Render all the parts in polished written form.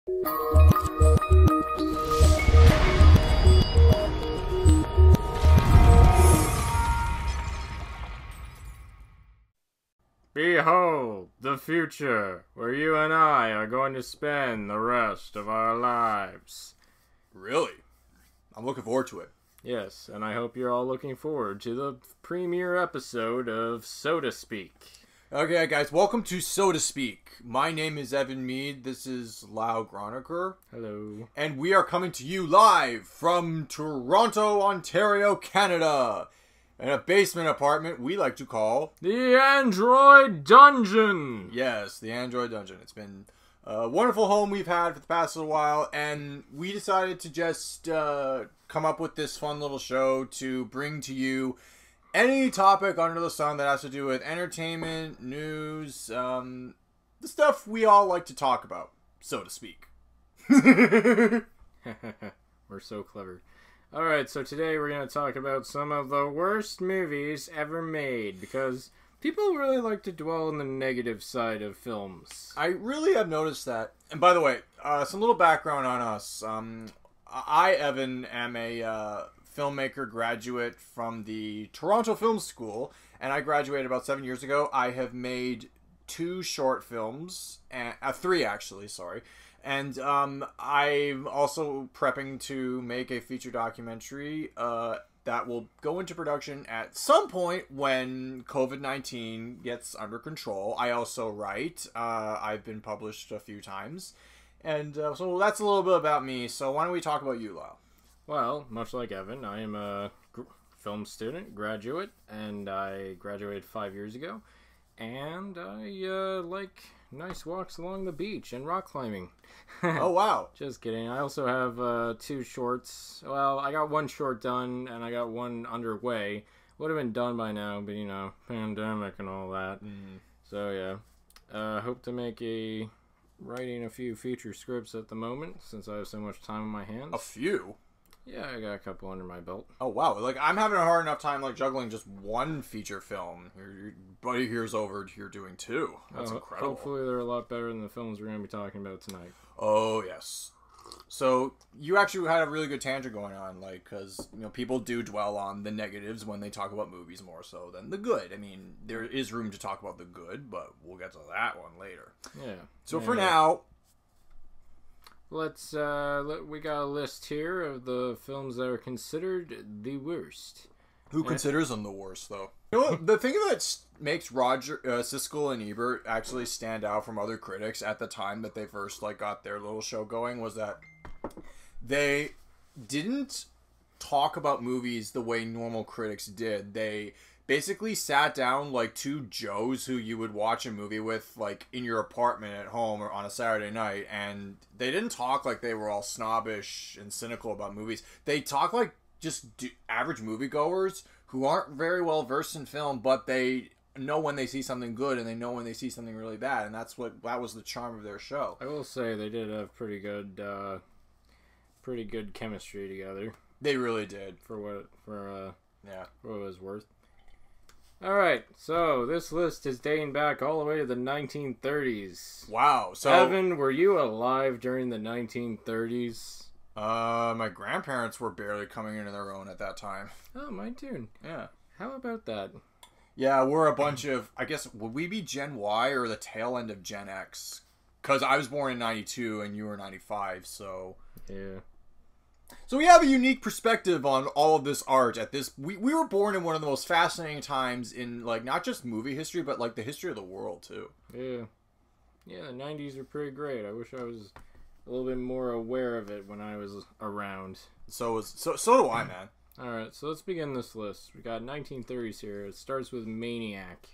Behold, the future, where you and I are going to spend the rest of our lives. Really? I'm looking forward to it. Yes, and I hope you're all looking forward to the premiere episode of So to Speak. Okay, guys, welcome to So to Speak. My name is Evan Mead. This is Lyle Gronecker. Hello. And we are coming to you live from Toronto, Ontario, Canada. In a basement apartment we like to call... The Android Dungeon! Yes, the Android Dungeon. It's been a wonderful home we've had for the past little while, and we decided to just come up with this fun little show to bring to you any topic under the sun that has to do with entertainment, news, the stuff we all like to talk about, so to speak. We're so clever. Alright, so today we're going to talk about some of the worst movies ever made, because people really like to dwell on the negative side of films. I really have noticed that. And by the way, some little background on us. I, Evan, am a filmmaker graduate from the Toronto Film School, and I graduated about 7 years ago. I have made 2 short films, 3 actually, sorry. And I'm also prepping to make a feature documentary that will go into production at some point when COVID-19 gets under control. I also write. I've been published a few times. And so that's a little bit about me. So why don't we talk about you, Lyle? Well, much like Evan, I am a film student, graduate, and I graduated 5 years ago. And I like nice walks along the beach and rock climbing. Oh, wow. Just kidding. I also have 2 shorts. Well, I got 1 short done, and I got 1 underway. Would have been done by now, but, you know, pandemic and all that. So, yeah. Hope to make writing a few feature scripts at the moment, since I have so much time on my hands. A few? Yeah, I got a couple under my belt. Oh, wow. Like, I'm having a hard enough time, like, juggling just 1 feature film. Your buddy here's over here doing 2. That's incredible. Hopefully they're a lot better than the films we're going to be talking about tonight. Oh, yes. So, you actually had a really good tangent going on, like, because, you know, people do dwell on the negatives when they talk about movies more so than the good. I mean, there is room to talk about the good, but we'll get to that one later. Yeah. So, for now... Let's, we got a list here of the films that are considered the worst. Who considers them the worst, though? You know what? The thing that makes Roger, Siskel and Ebert actually stand out from other critics at the time that they first, like, got their little show going was that they didn't talk about movies the way normal critics did. They basically sat down like 2 Joes who you would watch a movie with, like, in your apartment at home or on a Saturday night, and they didn't talk like they were all snobbish and cynical about movies. They talk like just average moviegoers who aren't very well versed in film, but they know when they see something good and they know when they see something really bad, and that was the charm of their show. I will say they did have pretty good chemistry together. They really did. For what it was worth. Alright, so this list is dating back all the way to the 1930s. Wow. So, Evan, were you alive during the 1930s? My grandparents were barely coming into their own at that time. Oh, mine too. Yeah. How about that? Yeah, we're a bunch of, I guess, would we be Gen Y or the tail end of Gen X? Because I was born in 92 and you were 95, so... Yeah. So we have a unique perspective on all of this art at this... We were born in one of the most fascinating times in, like, not just movie history, but, like, the history of the world, too. Yeah. Yeah, the 90s were pretty great. I wish I was a little bit more aware of it when I was around. So do I, man. Alright, so let's begin this list. We got 1930s here. It starts with Maniac.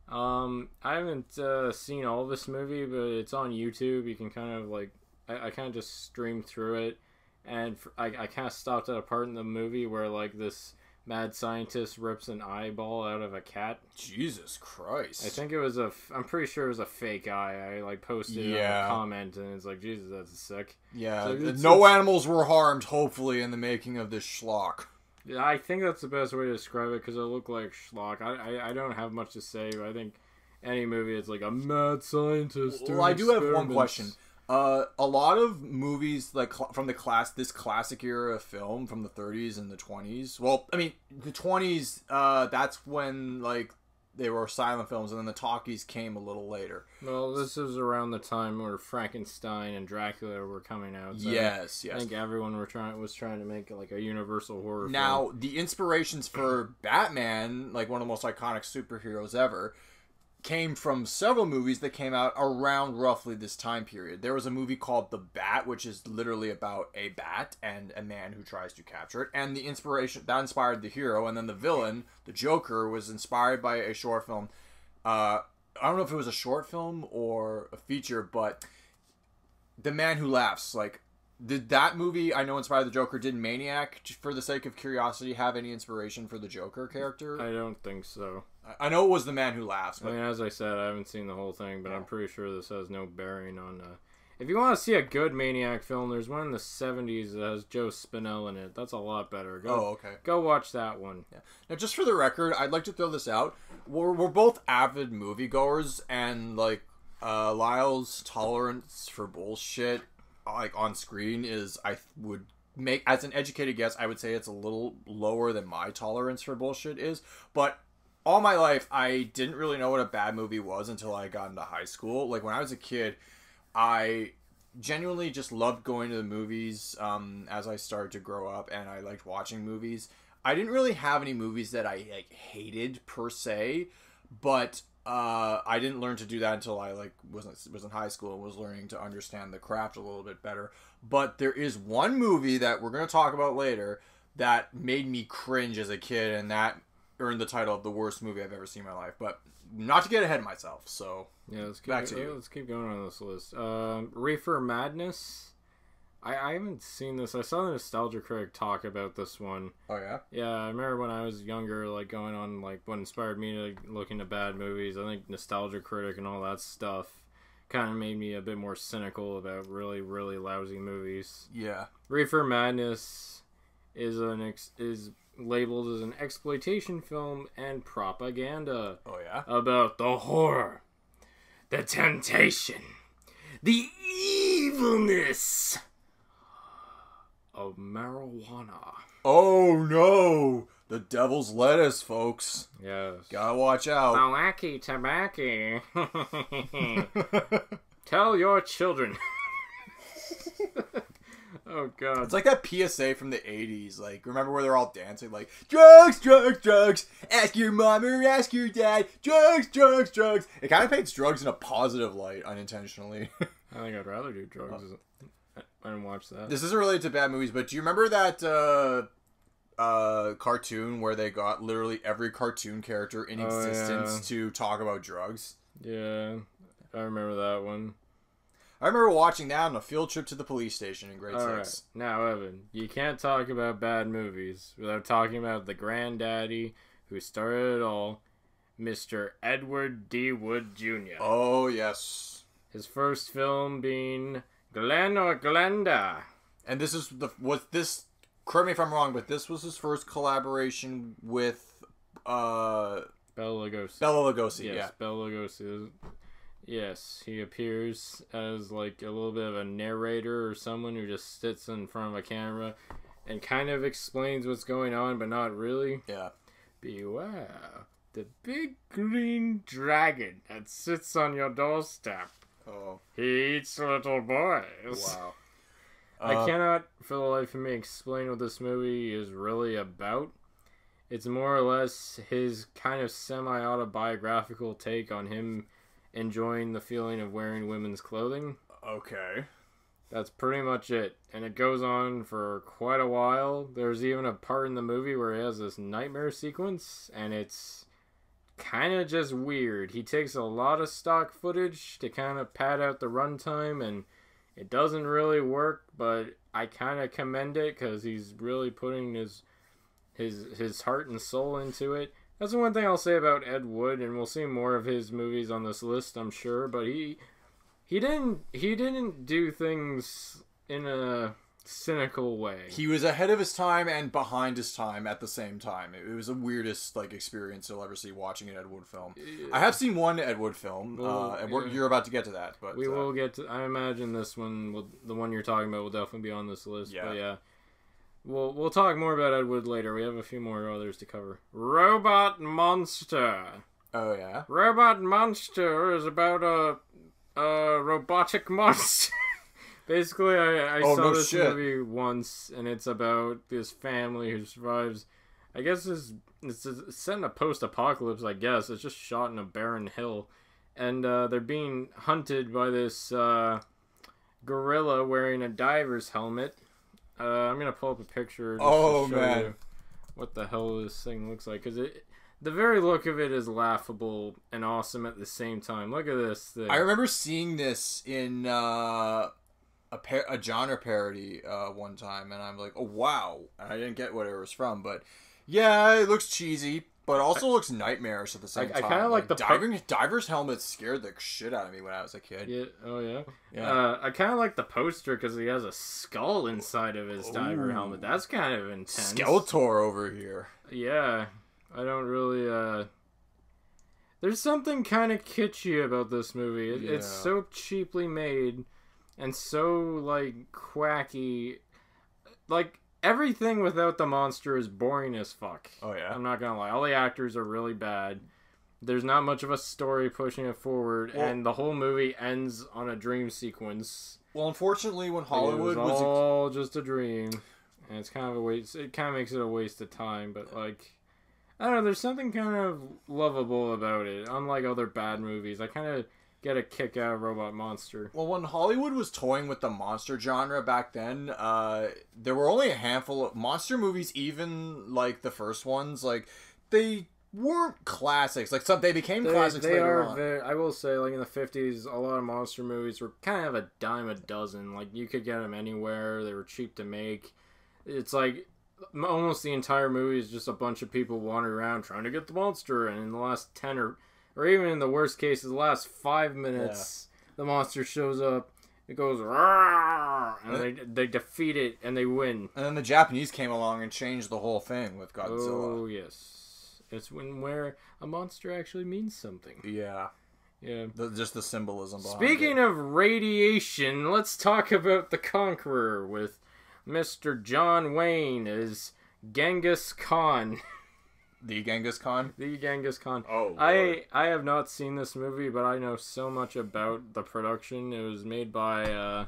I haven't seen all of this movie, but it's on YouTube. You can kind of, like... I kind of just streamed through it. And I kind of stopped at a part in the movie where, like, this mad scientist rips an eyeball out of a cat. Jesus Christ. I think it was I'm pretty sure it was a fake eye. I, like, posted it on a comment, and it's like, Jesus, that's sick. Yeah, so no animals were harmed, hopefully, in the making of this schlock. Yeah, I think that's the best way to describe it, because it looked like schlock. I don't have much to say, but I think any movie, it's like a mad scientist doing Well, I do have one experiments. question. A lot of movies like from this classic era of film from the 30s and the 20s. Well, I mean, the 20s, that's when like they were silent films, and then the talkies came a little later. Well, this is around the time where Frankenstein and Dracula were coming out. So Yes. I think everyone was trying to make like a universal horror Now, film. the inspirations for Batman, like one of the most iconic superheroes ever, came from several movies that came out around roughly this time period. There was a movie called The Bat, which is literally about a bat and a man who tries to capture it, and the inspiration that inspired the hero, and then the villain, the Joker, was inspired by a short film. I don't know if it was a short film or a feature, but The Man Who Laughs, like, did that movie, I know, inspired the Joker? Did Maniac, for the sake of curiosity, have any inspiration for the Joker character? I don't think so. I know it was The Man Who Laughs. But... I mean, as I said, I haven't seen the whole thing, but I'm pretty sure this has no bearing on... If you want to see a good Maniac film, there's one in the 70s that has Joe Spinell in it. That's a lot better. Go watch that one. Yeah. Now, just for the record, I'd like to throw this out. We're both avid moviegoers, and, like, Lyle's tolerance for bullshit, like, on screen is, I would make, as an educated guess, I would say it's a little lower than my tolerance for bullshit is, but all my life, I didn't really know what a bad movie was until I got into high school. Like, when I was a kid, I genuinely just loved going to the movies as I started to grow up, and I liked watching movies. I didn't really have any movies that I, like, hated, per se, but I didn't learn to do that until I, like, was in high school and was learning to understand the craft a little bit better. But there is one movie that we're going to talk about later that made me cringe as a kid, and that earned the title of the worst movie I've ever seen in my life, but not to get ahead of myself. So yeah, let's keep going on this list. Reefer Madness. I haven't seen this. I saw the Nostalgia Critic talk about this one. Oh yeah. Yeah, I remember when I was younger, like going on like what inspired me to look into bad movies. I think Nostalgia Critic and all that stuff kind of made me a bit more cynical about really really lousy movies. Yeah. Reefer Madness is labeled as an exploitation film and propaganda. Oh yeah? About the horror, the temptation, the evilness of marijuana. Oh no! The devil's lettuce, folks. Yes. Gotta watch out. Wacky tobacco. Tell your children. Oh god. It's like that PSA from the 80s. Like, remember where they're all dancing? Like, drugs, drugs, drugs. Ask your mom or ask your dad. Drugs, drugs, drugs. It kind of paints drugs in a positive light, unintentionally. I think I'd rather do drugs. I didn't watch that. This isn't related to bad movies, but do you remember that cartoon where they got literally every cartoon character in existence to talk about drugs? Yeah, I remember that one. I remember watching that on a field trip to the police station in grade 6. Right. Now, Evan, you can't talk about bad movies without talking about the granddaddy who started it all, Mr. Edward D. Wood Jr. Oh, yes. His first film being Glenn or Glenda. And this is correct me if I'm wrong, but this was his first collaboration with Bela Lugosi. Bela Lugosi, yes, yeah. Bela Lugosi. Yes, he appears as like a little bit of a narrator or someone who just sits in front of a camera and kind of explains what's going on, but not really. Yeah. Beware the big green dragon that sits on your doorstep. Oh. He eats little boys. Wow. I cannot, for the life of me, explain what this movie is really about. It's more or less his kind of semi-autobiographical take on him enjoying the feeling of wearing women's clothing. Okay. That's pretty much it. And it goes on for quite a while. There's even a part in the movie where he has this nightmare sequence, and it's kind of just weird. He takes a lot of stock footage to kind of pad out the runtime, and it doesn't really work, but I kind of commend it because he's really putting his heart and soul into it. That's the one thing I'll say about Ed Wood, and we'll see more of his movies on this list, I'm sure. But he didn't do things in a cynical way. He was ahead of his time and behind his time at the same time. It was the weirdest like experience you'll ever see watching an Ed Wood film. I have seen one Ed Wood film, and you're about to get to that, but we will get to. I imagine this one, the one you're talking about, will definitely be on this list. Yeah. But yeah, we'll talk more about Ed Wood later. We have a few more others to cover. Robot Monster. Oh yeah. Robot Monster is about a robotic monster. Basically, I saw this movie once, and it's about this family who survives. I guess it's set in a post-apocalypse, I guess. It's just shot in a barren hill. And they're being hunted by this gorilla wearing a diver's helmet. I'm going to pull up a picture just to show you what the hell this thing looks like. Because the very look of it is laughable and awesome at the same time. Look at this thing. I remember seeing this in a genre parody one time, and I'm like, oh wow. And I didn't get what it was from, but yeah, it looks cheesy, but also looks nightmarish at the same time. I kind of like the diver's helmet scared the shit out of me when I was a kid. Yeah. Oh yeah. I kind of like the poster because he has a skull inside of his diver helmet. That's kind of intense. Skeletor over here. Yeah. I don't really. There's something kind of kitschy about this movie. It's so cheaply made. And so, like, quacky. Like, everything without the monster is boring as fuck. Oh, yeah? I'm not gonna lie. All the actors are really bad. There's not much of a story pushing it forward. Well, and the whole movie ends on a dream sequence. Well, unfortunately, when Hollywood was all just a dream. And it's kind of a waste. It kind of makes it a waste of time. But, like, I don't know. There's something kind of lovable about it. Unlike other bad movies. I kind of get a kick out of Robot Monster. Well, when Hollywood was toying with the monster genre back then, there were only a handful of monster movies, even like the first ones, like they weren't classics. Like they became classics later on. I will say, like in the 50s, a lot of monster movies were kind of a dime a dozen. Like you could get them anywhere. They were cheap to make. It's like almost the entire movie is just a bunch of people wandering around trying to get the monster, and in the last 10 or even in the worst cases, the last 5 minutes, the monster shows up, it goes, Rawr! And they defeat it, and they win. And then the Japanese came along and changed the whole thing with Godzilla. Oh, yes. It's where a monster actually means something. Yeah. Yeah. Just the symbolism behind Speaking of radiation, let's talk about The Conqueror with Mr. John Wayne as Genghis Khan. The Genghis Khan? The Genghis Khan. Oh, I have not seen this movie, but I know so much about the production. It was made by,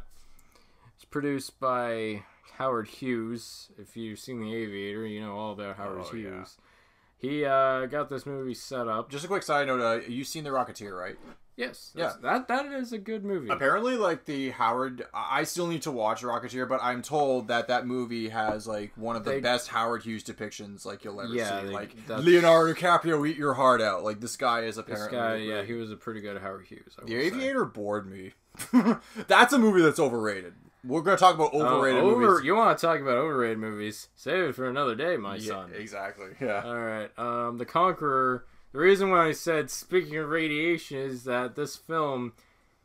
it's produced by Howard Hughes. If you've seen The Aviator, you know all about Howard Hughes. Yeah. He got this movie set up. Just a quick side note, you've seen The Rocketeer, right? Yes. Yeah. That is a good movie. Apparently, like, the Howard... I still need to watch Rocketeer, but I'm told that movie has, like, one of the best Howard Hughes depictions, like, you'll ever see. Like, Leonardo DiCaprio, eat your heart out. Like, this guy is apparently... he was a pretty good Howard Hughes. The Aviator bored me. That's a movie that's overrated. We're going to talk about overrated movies. You want to talk about overrated movies? Save it for another day, my son. Exactly, yeah. Alright, The Conqueror... The reason why I said, speaking of radiation, is that this film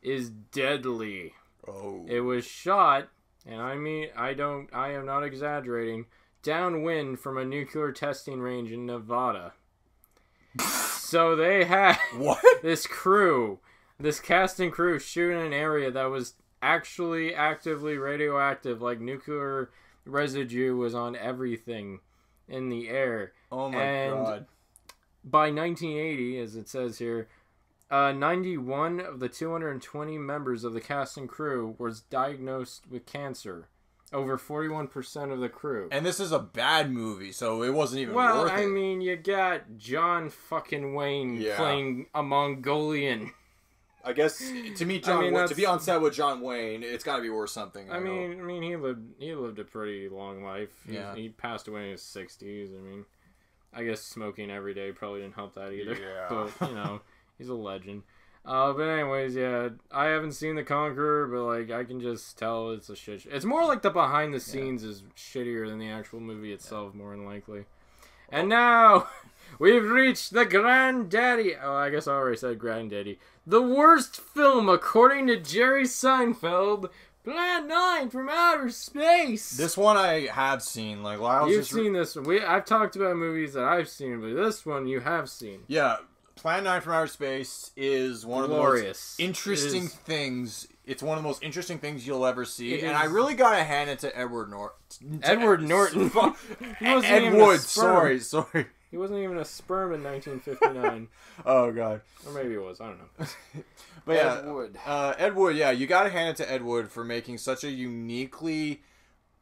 is deadly. Oh. It was shot, and I am not exaggerating, downwind from a nuclear testing range in Nevada. So they had this cast and crew shooting in an area that was actually actively radioactive, like nuclear residue was on everything in the air. Oh my god. By 1980, as it says here, 91 of the 220 members of the cast and crew was diagnosed with cancer. Over 41% of the crew. And this is a bad movie, so it wasn't even worth it. Well, I mean, you got John fucking Wayne playing a Mongolian. I guess to meet to be on set with John Wayne, it's got to be worth something. I mean, he lived a pretty long life. He passed away in his 60s. I mean, I guess smoking every day probably didn't help that either. Yeah. But, he's a legend. But anyways, yeah, I haven't seen The Conqueror, but, like, I can just tell it's a shit. It's more like the behind the scenes is shittier than the actual movie itself, more than likely. And now, we've reached the granddaddy. Oh, I guess I already said granddaddy. The worst film, according to Jerry Seinfeld, Plan 9 from outer space. This one I have seen. Like Lyle's You've seen this one. I've talked about movies that I've seen, but this one you have seen. Yeah, Plan 9 from outer space is one of the most interesting things. It's one of the most interesting things you'll ever see, and I really gotta hand it to Edward Norton. Edward Norton. Ed Wood. Sorry. He wasn't even a sperm in 1959. Oh god. Or maybe it was. I don't know. But Ed Wood. Ed Wood. Yeah, you gotta hand it to Ed Wood for making such a uniquely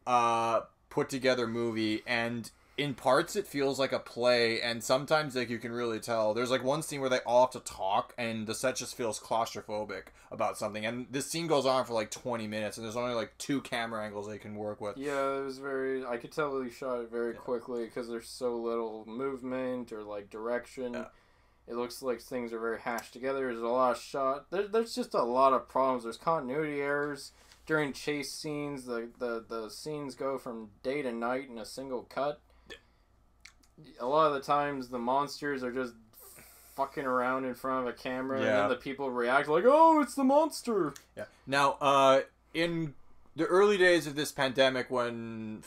put together movie, and in parts it feels like a play, and sometimes like you can really tell. There's like one scene where they all have to talk, and the set just feels claustrophobic about something, and this scene goes on for like 20 minutes, and there's only like 2 camera angles they can work with. Yeah, it was very. I could tell they shot it very quickly because there's so little movement or like direction. Yeah. It looks like things are very hashed together. There's a lot of shot. There's just a lot of problems. There's continuity errors during chase scenes. The scenes go from day to night in a single cut. A lot of the times the monsters are just fucking around in front of a camera, and then the people react like, "Oh, it's the monster." Yeah. Now, in the early days of this pandemic, when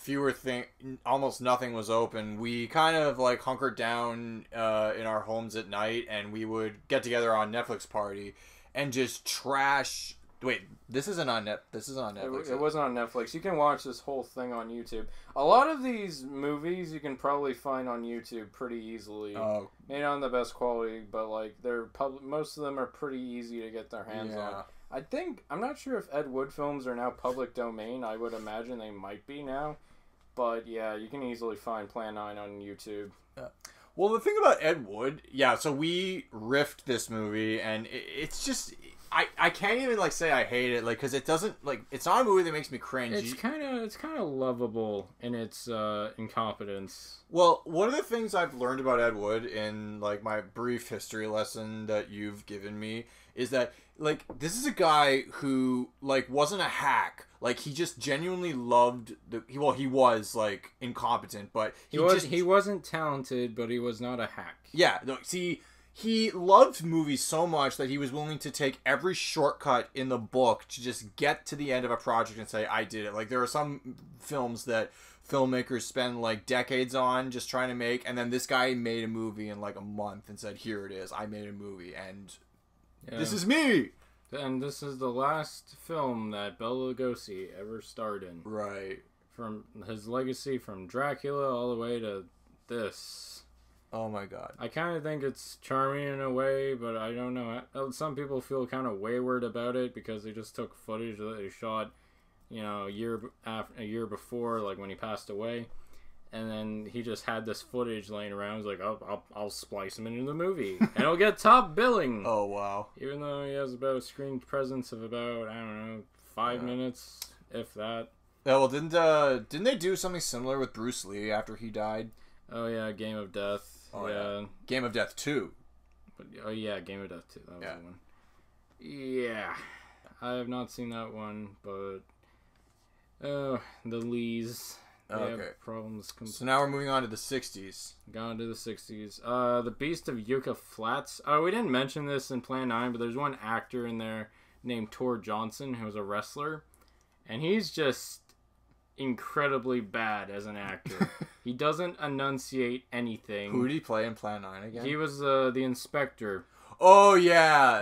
almost nothing was open, we kind of like hunkered down in our homes at night, and we would get together on Netflix party and just trash. Wait, this isn't on Netflix. It wasn't on Netflix. You can watch this whole thing on YouTube. A lot of these movies you can probably find on YouTube pretty easily. Oh. Made on the best quality, but like most of them are pretty easy to get their hands on. I'm not sure if Ed Wood films are now public domain. I would imagine they might be now. But yeah, you can easily find Plan 9 on YouTube. Well, the thing about Ed Wood, so we riffed this movie, and it's just... I can't even like say I hate it, like, because it doesn't, like, it's not a movie that makes me cringe. It's kind of lovable in its incompetence. Well, one of the things I've learned about Ed Wood in like my brief history lesson that you've given me is that like this is a guy who like wasn't a hack. Like he just genuinely loved he was like incompetent, but he wasn't talented, but he was not a hack. Yeah, no, see. He loved movies so much that he was willing to take every shortcut in the book to just get to the end of a project and say, I did it. Like, there are some films that filmmakers spend, like, decades on just trying to make, and then this guy made a movie in, like, a month and said, here it is. I made a movie, and this is me! And this is the last film that Bela Lugosi ever starred in. Right. From his legacy from Dracula all the way to this. Oh my god. I kind of think it's charming in a way, but I don't know. Some people feel kind of wayward about it because they just took footage that they shot, a year before, like when he passed away, and then he just had this footage laying around. He's like, I'll splice him into the movie, and it'll get top billing. Oh wow. Even though he has about a screen presence of about 5 minutes, if that. Yeah, well, didn't they do something similar with Bruce Lee after he died? Oh yeah, Game of Death. Oh yeah. Game of Death 2. Oh yeah, Game of Death 2. That was the one. Yeah. I have not seen that one, but the Lees. They have problems. So now we're moving on to the 60s. Gone to the 60s. The Beast of Yucca Flats. Oh, we didn't mention this in Plan 9, but there's one actor in there named Tor Johnson who was a wrestler, and he's just incredibly bad as an actor. He doesn't enunciate anything. Who did he play in Plan 9 again? He was the inspector. Oh yeah.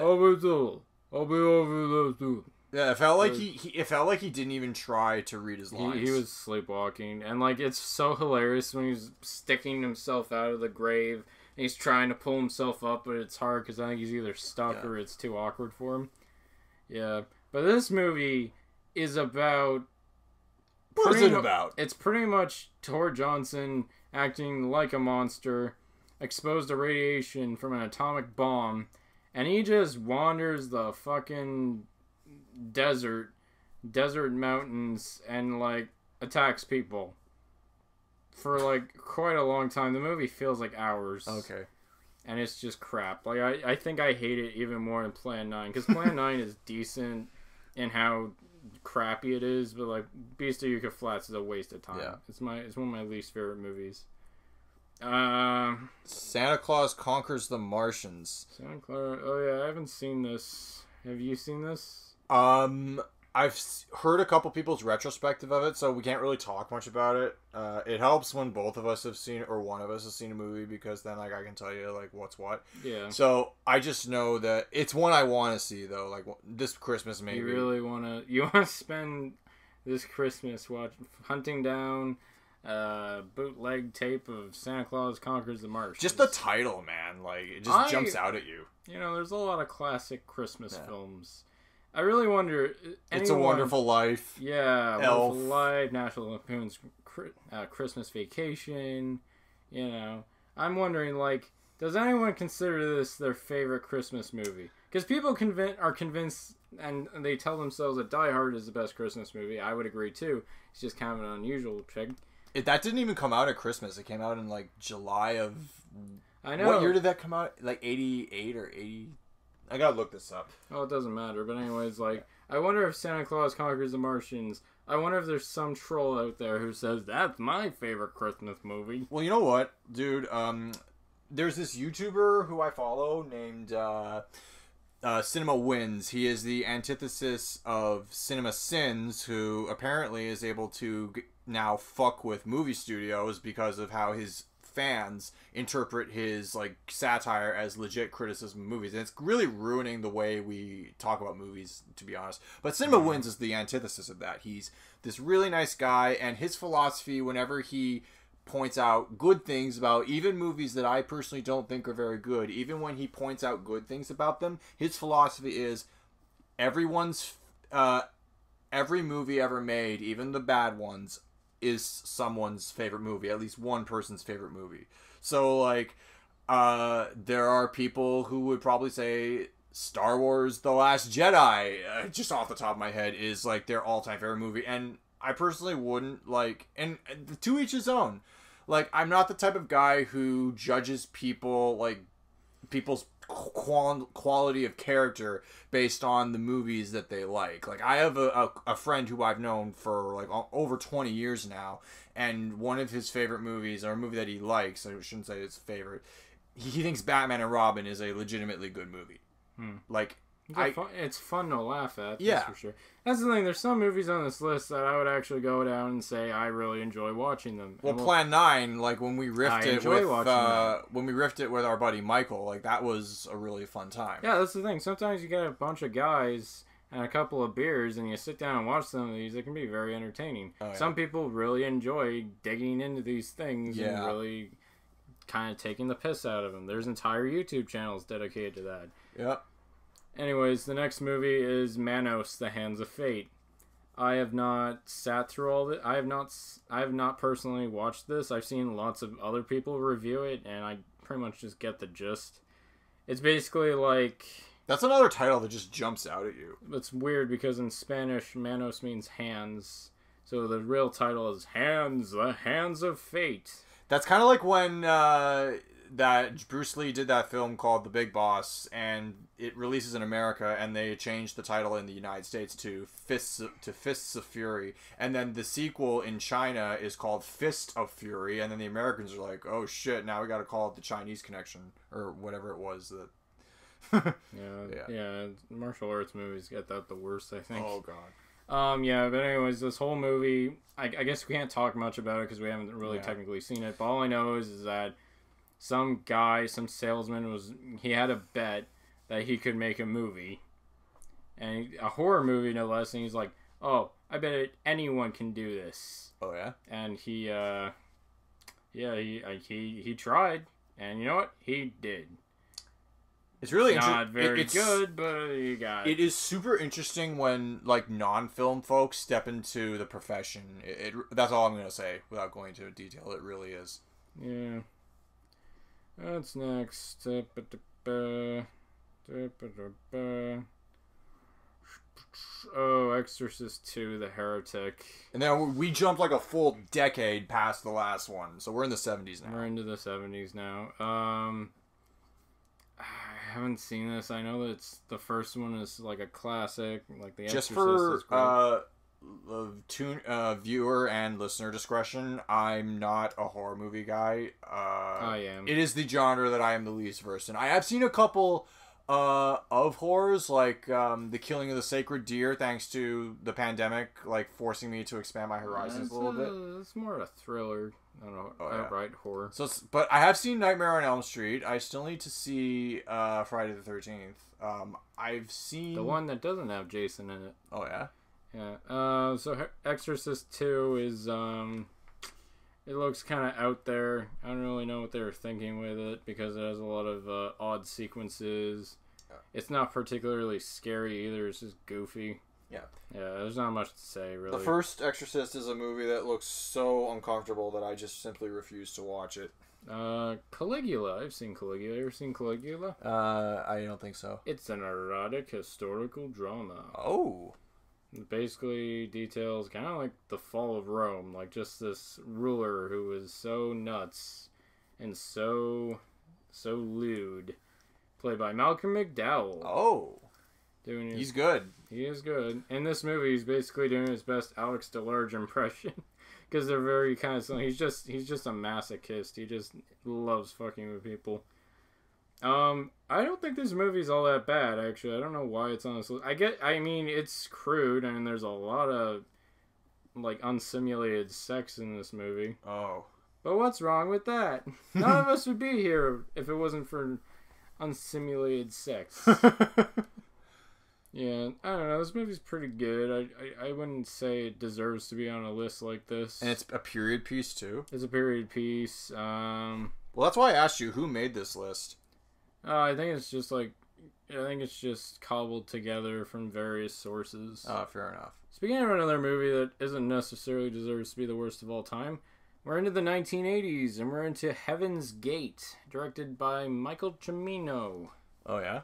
Yeah, it felt like he didn't even try to read his lines. He was sleepwalking, and like it's so hilarious when he's sticking himself out of the grave and he's trying to pull himself up, but it's hard because I think he's either stuck or it's too awkward for him. Yeah, but this movie is about. What is it about? It's pretty much Tor Johnson acting like a monster, exposed to radiation from an atomic bomb, and he just wanders the fucking desert mountains and like attacks people for like quite a long time. The movie feels like hours. Okay. And it's just crap. Like I think I hate it even more than Plan 9 because Plan 9 is decent in how crappy it is, but like Beast of Yucca Flats is a waste of time. It's one of my least favorite movies. Santa Claus Conquers the Martians. Santa Claus. Oh yeah, I haven't seen this. Have you seen this? I heard a couple people's retrospective of it, so we can't really talk much about it. It helps when both of us have seen, or one of us has seen a movie, because then like I can tell you like what's what. Yeah. So I just know that it's one I want to see though, like this Christmas maybe. You really you want to spend this Christmas hunting down bootleg tape of Santa Claus Conquers the Martians. Just the title, man, like it just jumps out at you. You know, there's a lot of classic Christmas films. I really wonder. It's a Wonderful Life. Yeah, Elf. Wonderful Life, National Lampoon's Christmas Vacation. You know, I'm wondering, like, does anyone consider this their favorite Christmas movie? Because people are convinced, and they tell themselves that Die Hard is the best Christmas movie. I would agree too. It's just kind of an unusual pick. That didn't even come out at Christmas. It came out in like July of. I know. What year did that come out? Like 88 or 80. I gotta look this up. Oh, it doesn't matter. But anyways, like, I wonder if Santa Claus Conquers the Martians. I wonder if there's some troll out there who says that's my favorite Christmas movie. Well, you know what, dude? There's this YouTuber who I follow named Cinema Wins. He is the antithesis of Cinema Sins, who apparently is able to now fuck with movie studios because of how his fans interpret his like satire as legit criticism of movies, and it's really ruining the way we talk about movies, to be honest. But Cinema Wins is the antithesis of that. He's this really nice guy, and his philosophy, whenever he points out good things about even movies that I personally don't think are very good, even when he points out good things about them, his philosophy is every movie ever made, even the bad ones, is someone's favorite movie, at least one person's favorite movie. So, like, there are people who would probably say Star Wars The Last Jedi, just off the top of my head, is, like, their all-time favorite movie. And I personally wouldn't, like, and to each his own. Like, I'm not the type of guy who judges people, like, people's quality of character based on the movies that they like. Like, I have a friend who I've known for like over 20 years now, and one of his favorite movies, or a movie that he likes, I shouldn't say it's favorite, he thinks Batman and Robin is a legitimately good movie. Like, it's fun to laugh at, yeah, that's for sure. That's the thing, there's some movies on this list that I would actually go down and say I really enjoy watching them. Well, Plan 9, like when we riffed it with our buddy Michael, like that was a really fun time. Yeah, that's the thing. Sometimes you get a bunch of guys and a couple of beers and you sit down and watch some of these. It can be very entertaining. Oh, yeah. Some people really enjoy digging into these things and really kind of taking the piss out of them. There's entire YouTube channels dedicated to that. Yep. Anyways, the next movie is Manos: The Hands of Fate. I have not sat through all this. I have not personally watched this. I've seen lots of other people review it, and I pretty much just get the gist. It's basically like... That's another title that just jumps out at you. It's weird because in Spanish, Manos means hands. So the real title is Hands, The Hands of Fate. That's kind of like when that Bruce Lee did that film called The Big Boss, and it releases in America, and they changed the title in the United States to Fists of Fury, and then the sequel in China is called Fist of Fury, and then the Americans are like, oh shit, now we got to call it the Chinese Connection, or whatever it was that. yeah. Martial arts movies get that the worst, I think. Oh god. Yeah, but anyways, this whole movie, I guess we can't talk much about it because we haven't really technically seen it, but all I know is that some salesman he had a bet that he could make a movie, and a horror movie no less, and he's like, oh, I bet anyone can do this. Oh yeah? And he tried, and you know what? He did. It's really not very good, but you got it. It is super interesting when like non-film folks step into the profession. That's all I'm gonna say without going into detail. It really is. Yeah. That's next. Oh, Exorcist 2, The Heretic. And then we jumped like a full decade past the last one, so we're in the 70s now. We're into the 70s now. I haven't seen this. I know that the first one is like a classic, like The Exorcist. Just for viewer and listener discretion, I'm not a horror movie guy. I am. It is the genre that I am the least versed in. I have seen a couple of horrors, like the killing of the sacred deer, thanks to the pandemic, like forcing me to expand my horizons a little bit. It's more of a thriller. I don't know, outright horror. So, but I have seen Nightmare on Elm Street. I still need to see Friday the 13th. I've seen the one that doesn't have Jason in it. Oh yeah. Yeah. So Exorcist 2 is it looks kind of out there. I don't really know what they were thinking with it because it has a lot of odd sequences. It's not particularly scary either. It's just goofy. Yeah. Yeah, there's not much to say, really. The first Exorcist is a movie that looks so uncomfortable that I just simply refuse to watch it. Caligula. I've seen Caligula. You ever seen Caligula? I don't think so. It's an erotic historical drama. Oh. It basically details kind of like the fall of Rome. Like just this ruler who was so nuts and so lewd. Played by Malcolm McDowell. Oh. He's good. He is good. In this movie, he's basically doing his best Alex DeLarge impression. Because they're very kind of... He's just a masochist. He just loves fucking with people. I don't think this movie's all that bad, actually. I don't know why it's on this list. I mean, it's crude, and there's a lot of, like, unsimulated sex in this movie. Oh. But what's wrong with that? None of us would be here if it wasn't for unsimulated sex. Yeah, I don't know. This movie's pretty good. I wouldn't say it deserves to be on a list like this. And it's a period piece, too? It's a period piece. Well, that's why I asked you, who made this list? I think it's just cobbled together from various sources. Oh, fair enough. Speaking of another movie that isn't necessarily deserves to be the worst of all time, we're into the 1980s, and we're into Heaven's Gate, directed by Michael Cimino. Oh, yeah?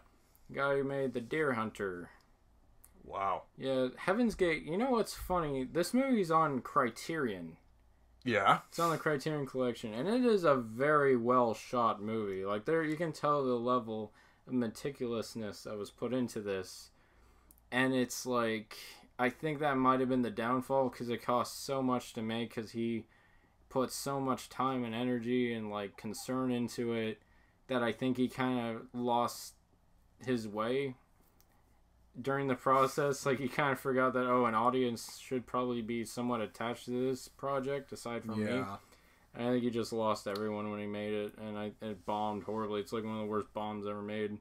The guy who made The Deer Hunter. Wow. Yeah, Heaven's Gate. You know what's funny? This movie's on Criterion. Yeah. It's on the Criterion Collection, and it is a very well shot movie. Like there, you can tell the level of meticulousness that was put into this, and it's like I think that might have been the downfall because it cost so much to make because he put so much time and energy and like concern into it that I think he kind of lost his way during the process. Like he kind of forgot that an audience should probably be somewhat attached to this project aside from me. And I think he just lost everyone when he made it, and it bombed horribly. It's like one of the worst bombs ever made.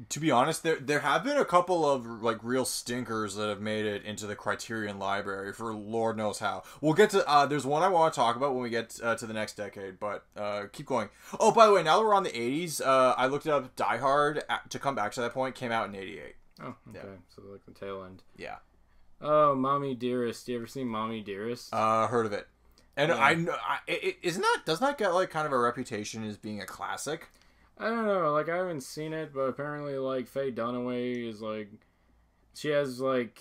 To be honest, there have been a couple of like real stinkers that have made it into the Criterion library for Lord knows how. We'll get to there's one I want to talk about when we get to the next decade, but keep going. Oh, by the way, now that we're on the 80s, I looked it up. Die Hard, to come back to that point, came out in 88. Oh, okay. Yeah. So like the tail end. Yeah. Oh, Mommy Dearest. You ever seen Mommy Dearest? Heard of it. And yeah. I know, doesn't that get like kind of a reputation as being a classic? I don't know. Like I haven't seen it, but apparently like Faye Dunaway is like, she has like.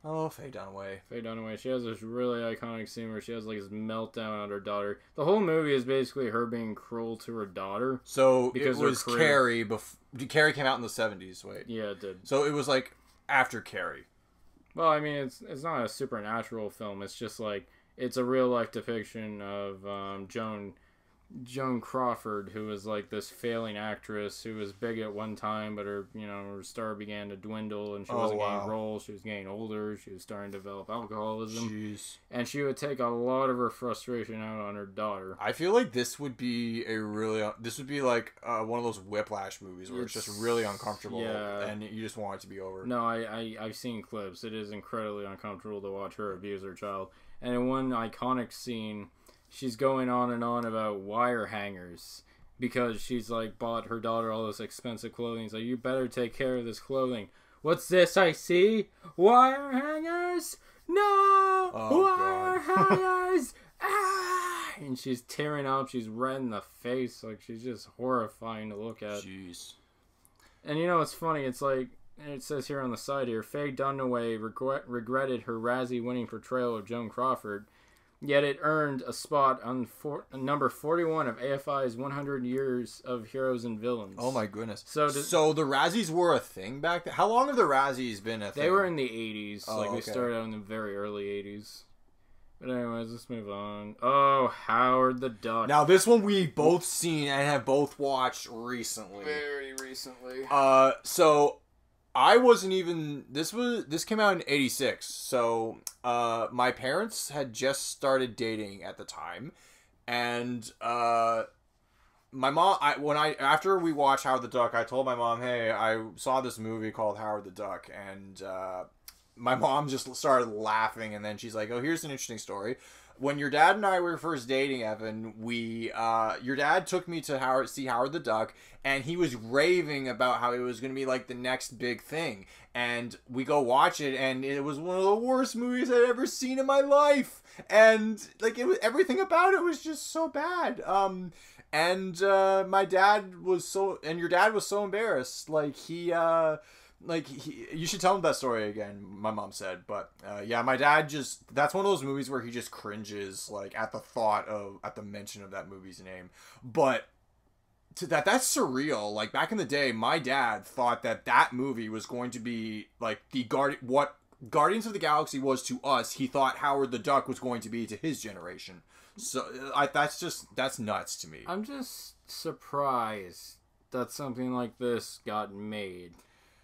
Oh, Faye Dunaway. Faye Dunaway. She has this really iconic scene where she has like this meltdown on her daughter. The whole movie is basically her being cruel to her daughter. So because it was Carrie. Carrie came out in the 70s. Wait. Yeah, it did. So it was like after Carrie. Well, I mean, it's not a supernatural film. It's just like it's a real life depiction of Joan Crawford, who was like this failing actress who was big at one time, but her star began to dwindle and she wasn't getting roles. She was getting older. She was starting to develop alcoholism. Jeez. And she would take a lot of her frustration out on her daughter. I feel like this would be like one of those Whiplash movies where it's just really uncomfortable and you just want it to be over. No, I've seen clips. It is incredibly uncomfortable to watch her abuse her child. And in one iconic scene, she's going on and on about wire hangers because she's like bought her daughter all this expensive clothing. He's like, you better take care of this clothing. What's this I see? Wire hangers? No! Wire hangers! Ah! And she's tearing up. She's red in the face. Like, she's just horrifying to look at. Jeez. And you know what's funny? It's like, it says here on the side here, Faye Dunaway regretted her Razzie-winning portrayal of Joan Crawford. Yet it earned a spot on number 41 of AFI's 100 Years of Heroes and Villains. Oh my goodness. So the Razzies were a thing back then? How long have the Razzies been a thing? They were in the 80s. Oh, we started out in the very early 80s. But anyways, let's move on. Oh, Howard the Duck. Now, this one we both seen and have both watched recently. Very recently. So I wasn't even. This came out in '86. So my parents had just started dating at the time, and my mom. After we watched Howard the Duck, I told my mom, "Hey, I saw this movie called Howard the Duck," and my mom just started laughing, and then she's like, "Oh, here's an interesting story. When your dad and I were first dating, Evan, your dad took me to see Howard the Duck, and he was raving about how it was going to be like the next big thing. And we go watch it, and it was one of the worst movies I'd ever seen in my life. And like everything about it was just so bad. And my dad was your dad was so embarrassed. You should tell him that story again, my mom said. But, yeah, my dad that's one of those movies where he just cringes, like, at the mention of that movie's name. But, that's surreal. Like, back in the day, my dad thought that movie was going to be, like, what Guardians of the Galaxy was to us, he thought Howard the Duck was going to be to his generation. So, that's nuts to me. I'm just surprised that something like this got made.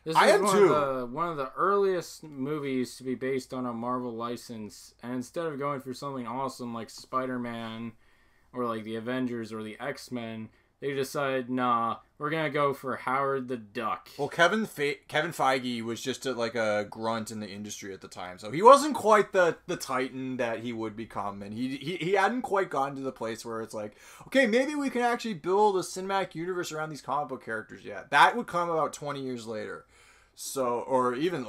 This is one of the earliest movies to be based on a Marvel license, and instead of going for something awesome like Spider-Man or like the Avengers or the X-Men, they decided, nah, we're gonna go for Howard the Duck. Well, Kevin Feige was just a grunt in the industry at the time, so he wasn't quite the titan that he would become, and he hadn't quite gotten to the place where it's like, okay, maybe we can actually build a cinematic universe around these comic book characters yet. That would come about 20 years later. So, or even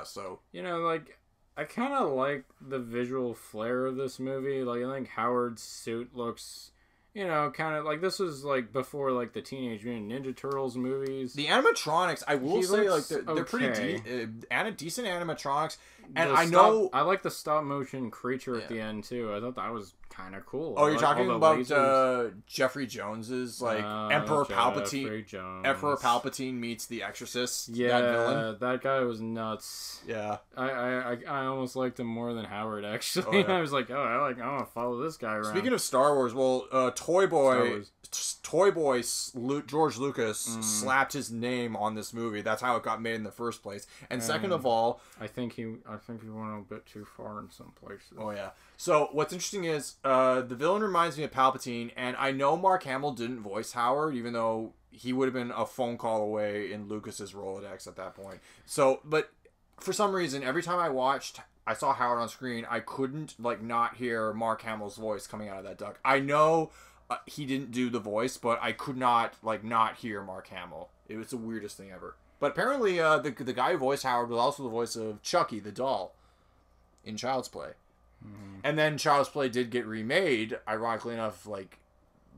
so. You know, like, I kind of like the visual flair of this movie. Like, I think Howard's suit looks, you know, kind of like this was like before like the Teenage Mutant Ninja Turtles movies. The animatronics, I will say, like they're pretty decent animatronics, and I like the stop motion creature at the end too. I thought that was kind of cool. Oh, you're talking about Jeffrey Jones's Emperor Palpatine. Emperor Palpatine meets the Exorcist. Yeah, that villain. That guy was nuts. Yeah, I almost liked him more than Howard actually. I was like, I want to follow this guy around. Speaking of Star Wars, Toy Boy George Lucas slapped his name on this movie. That's how it got made in the first place. And second of all, I think he went a bit too far in some places. Oh yeah. So what's interesting is the villain reminds me of Palpatine, and I know Mark Hamill didn't voice Howard, even though he would have been a phone call away in Lucas's Rolodex at that point. So, but for some reason, every time I saw Howard on screen, I couldn't not hear Mark Hamill's voice coming out of that duck. I know he didn't do the voice, but I could not not hear Mark Hamill. It was the weirdest thing ever. But apparently, the guy who voiced Howard was also the voice of Chucky the doll in Child's Play. Mm-hmm. And then Child's Play did get remade, ironically enough,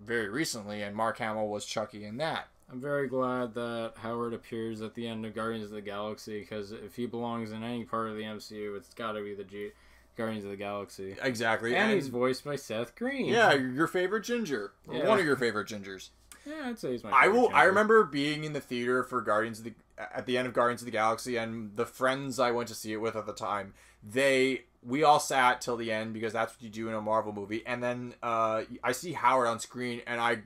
very recently, and Mark Hamill was Chucky in that. I'm very glad that Howard appears at the end of Guardians of the Galaxy, because if he belongs in any part of the MCU, it's got to be the Guardians of the Galaxy. Exactly. And he's voiced by Seth Green. Yeah, your favorite ginger. Yeah. One of your favorite gingers. Yeah, I'd say he's my favorite ginger. I remember being in the theater for at the end of Guardians of the Galaxy, and the friends I went to see it with at the time, we all sat till the end because that's what you do in a Marvel movie. And then I see Howard on screen, and I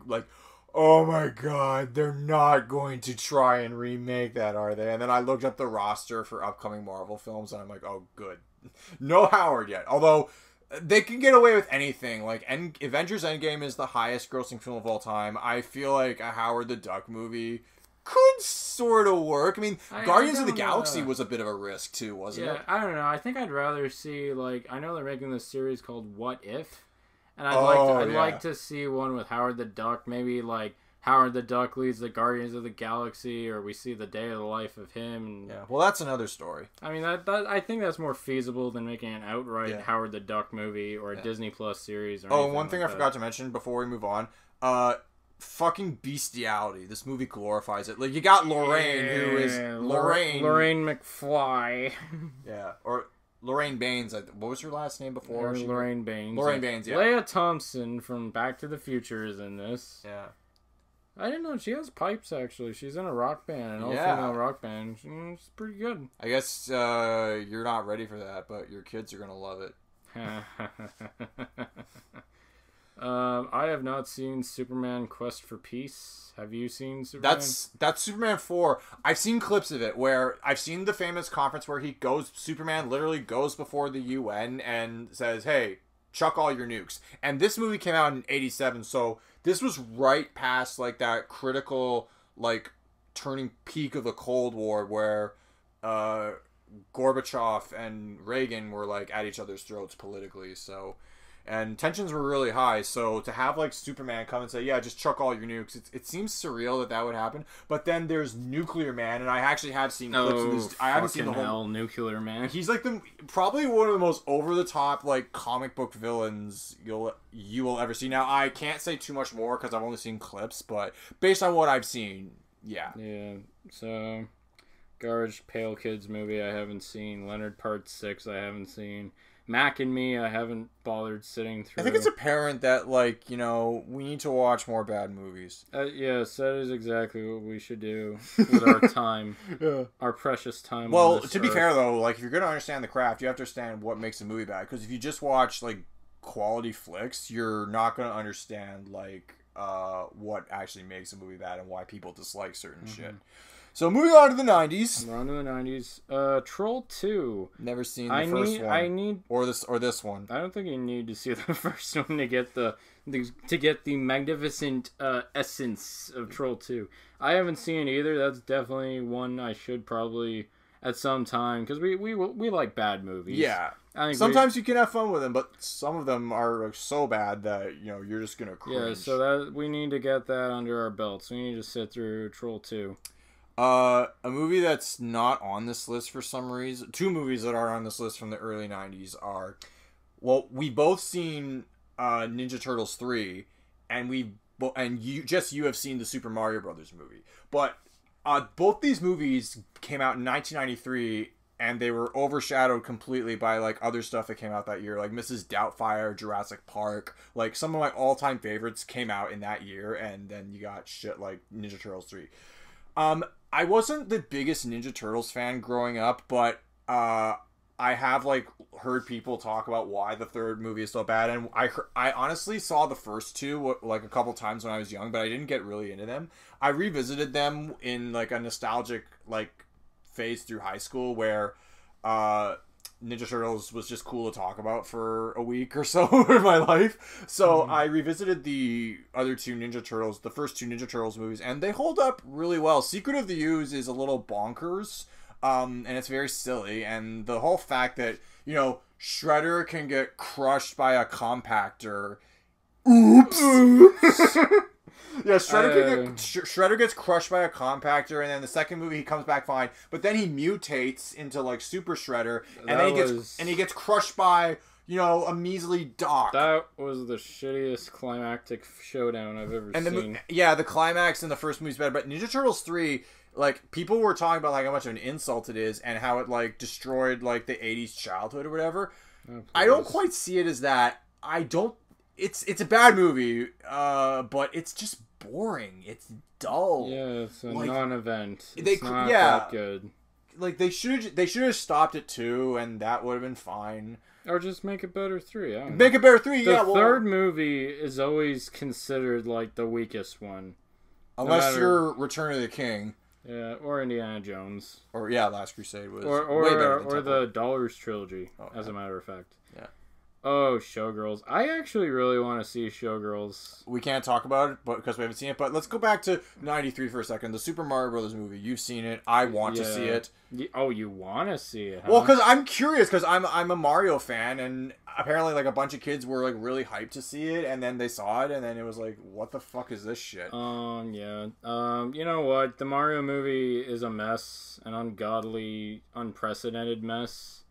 oh my god, they're not going to try and remake that, are they? And then I looked up the roster for upcoming Marvel films, and I'm like, oh, good. No Howard yet. Although, they can get away with anything. Avengers Endgame is the highest grossing film of all time. I feel like a Howard the Duck movie could sort of work. I mean, Guardians of the Galaxy was a bit of a risk, too, wasn't it? I don't know. I think I'd rather see, I know they're making this series called What If? And I'd like to see one with Howard the Duck. Maybe, Howard the Duck leads the Guardians of the Galaxy, or we see the day of the life of him. And, yeah, well, that's another story. I mean, I think that's more feasible than making an outright Howard the Duck movie or a Disney Plus series. Or one thing I forgot to mention before we move on, fucking bestiality. This movie glorifies it. You got Lorraine, who is Lorraine McFly. Yeah, or Lorraine Baines. What was her last name before? Lorraine Baines. Lorraine Baines, yeah. Leia Thompson from Back to the Future is in this. Yeah. I didn't know she has pipes, actually. She's in a rock band, an all-female rock band. She's pretty good. I guess you're not ready for that, but your kids are going to love it. I have not seen Superman Quest for Peace. Have you seen Superman? That's Superman 4. I've seen clips of it where I've seen the famous conference where Superman literally goes before the UN and says, hey, chuck all your nukes. And this movie came out in 87, so this was right past like that critical like turning peak of the Cold War where Gorbachev and Reagan were like at each other's throats politically, so and tensions were really high. So to have like Superman come and say, yeah, just chuck all your nukes, it seems surreal that would happen. But then there's Nuclear Man, and I actually have seen clips of this. I haven't seen the whole Nuclear Man. He's like probably one of the most over the top like comic book villains you will ever see. Now I can't say too much more because I've only seen clips, but based on what I've seen, yeah. So Garbage Pale Kids movie I haven't seen. Leonard Part 6 I haven't seen. Mac and Me I haven't bothered sitting through. I think it's apparent that like, you know, we need to watch more bad movies. Yes, that is exactly what we should do with our time. Our precious time. Well, to be fair though, like if you're going to understand the craft, you have to understand what makes a movie bad, because if you just watch like quality flicks, you're not going to understand like what actually makes a movie bad and why people dislike certain shit. So moving on to the 90s. We're on to the 90s. Troll 2. Never seen the first one. Or this one. I don't think you need to see the first one to get the magnificent essence of Troll 2. I haven't seen either. That's definitely one I should probably at some time, because we like bad movies. Yeah. Sometimes you can have fun with them, but some of them are so bad that, you know, you're just gonna cringe. Yeah, so that we need to get that under our belts. We need to sit through Troll 2. A movie that's not on this list for some reason. Two movies that are on this list from the early 90s are, well, we both seen Ninja Turtles 3, and you have seen the Super Mario Brothers movie. But both these movies came out in 1993, and they were overshadowed completely by like other stuff that came out that year, like Mrs. Doubtfire, Jurassic Park. Like some of my all-time favorites came out in that year, and then you got shit like Ninja Turtles 3. I wasn't the biggest Ninja Turtles fan growing up, but I have like heard people talk about why the third movie is so bad, and I honestly saw the first two like a couple times when I was young, but I didn't get really into them. I revisited them in like a nostalgic like phase through high school where Ninja Turtles was just cool to talk about for a week or so of my life. So I revisited the other two Ninja Turtles, the first two Ninja Turtles movies, and they hold up really well. Secret of the Ooze is a little bonkers, and it's very silly. And the whole fact that, you know, Shredder can get crushed by a compactor. Oops! Yeah, Shredder gets crushed by a compactor, and then the second movie he comes back fine, but then he mutates into like Super Shredder, and then he gets crushed by, you know, a measly dock. That was the shittiest climactic showdown I've ever seen. The climax in the first movie's better, but Ninja Turtles 3, like people were talking about like how much of an insult it is and how it like destroyed like the 80s childhood or whatever. I don't quite see it as that. It's a bad movie, but it's just boring. It's dull. Yeah, it's a non-event. It's not that good. Like they should have stopped at 2, and that would have been fine. Or just make it better 3. Make it better 3. The third movie is always considered like the weakest one, unless you're Return of the King. Yeah, or Indiana Jones. Or Last Crusade was way better than the Dollars trilogy. As a matter of fact. Yeah. Oh, Showgirls. I actually really want to see Showgirls. We can't talk about it because we haven't seen it, but let's go back to 93 for a second. The Super Mario Brothers movie. You've seen it. I want to see it. Oh, you want to see it, huh? Well, because I'm curious, because I'm a Mario fan, and apparently like a bunch of kids were like really hyped to see it, and then they saw it, and then it was like, what the fuck is this shit? Yeah. You know what? The Mario movie is a mess, an ungodly, unprecedented mess.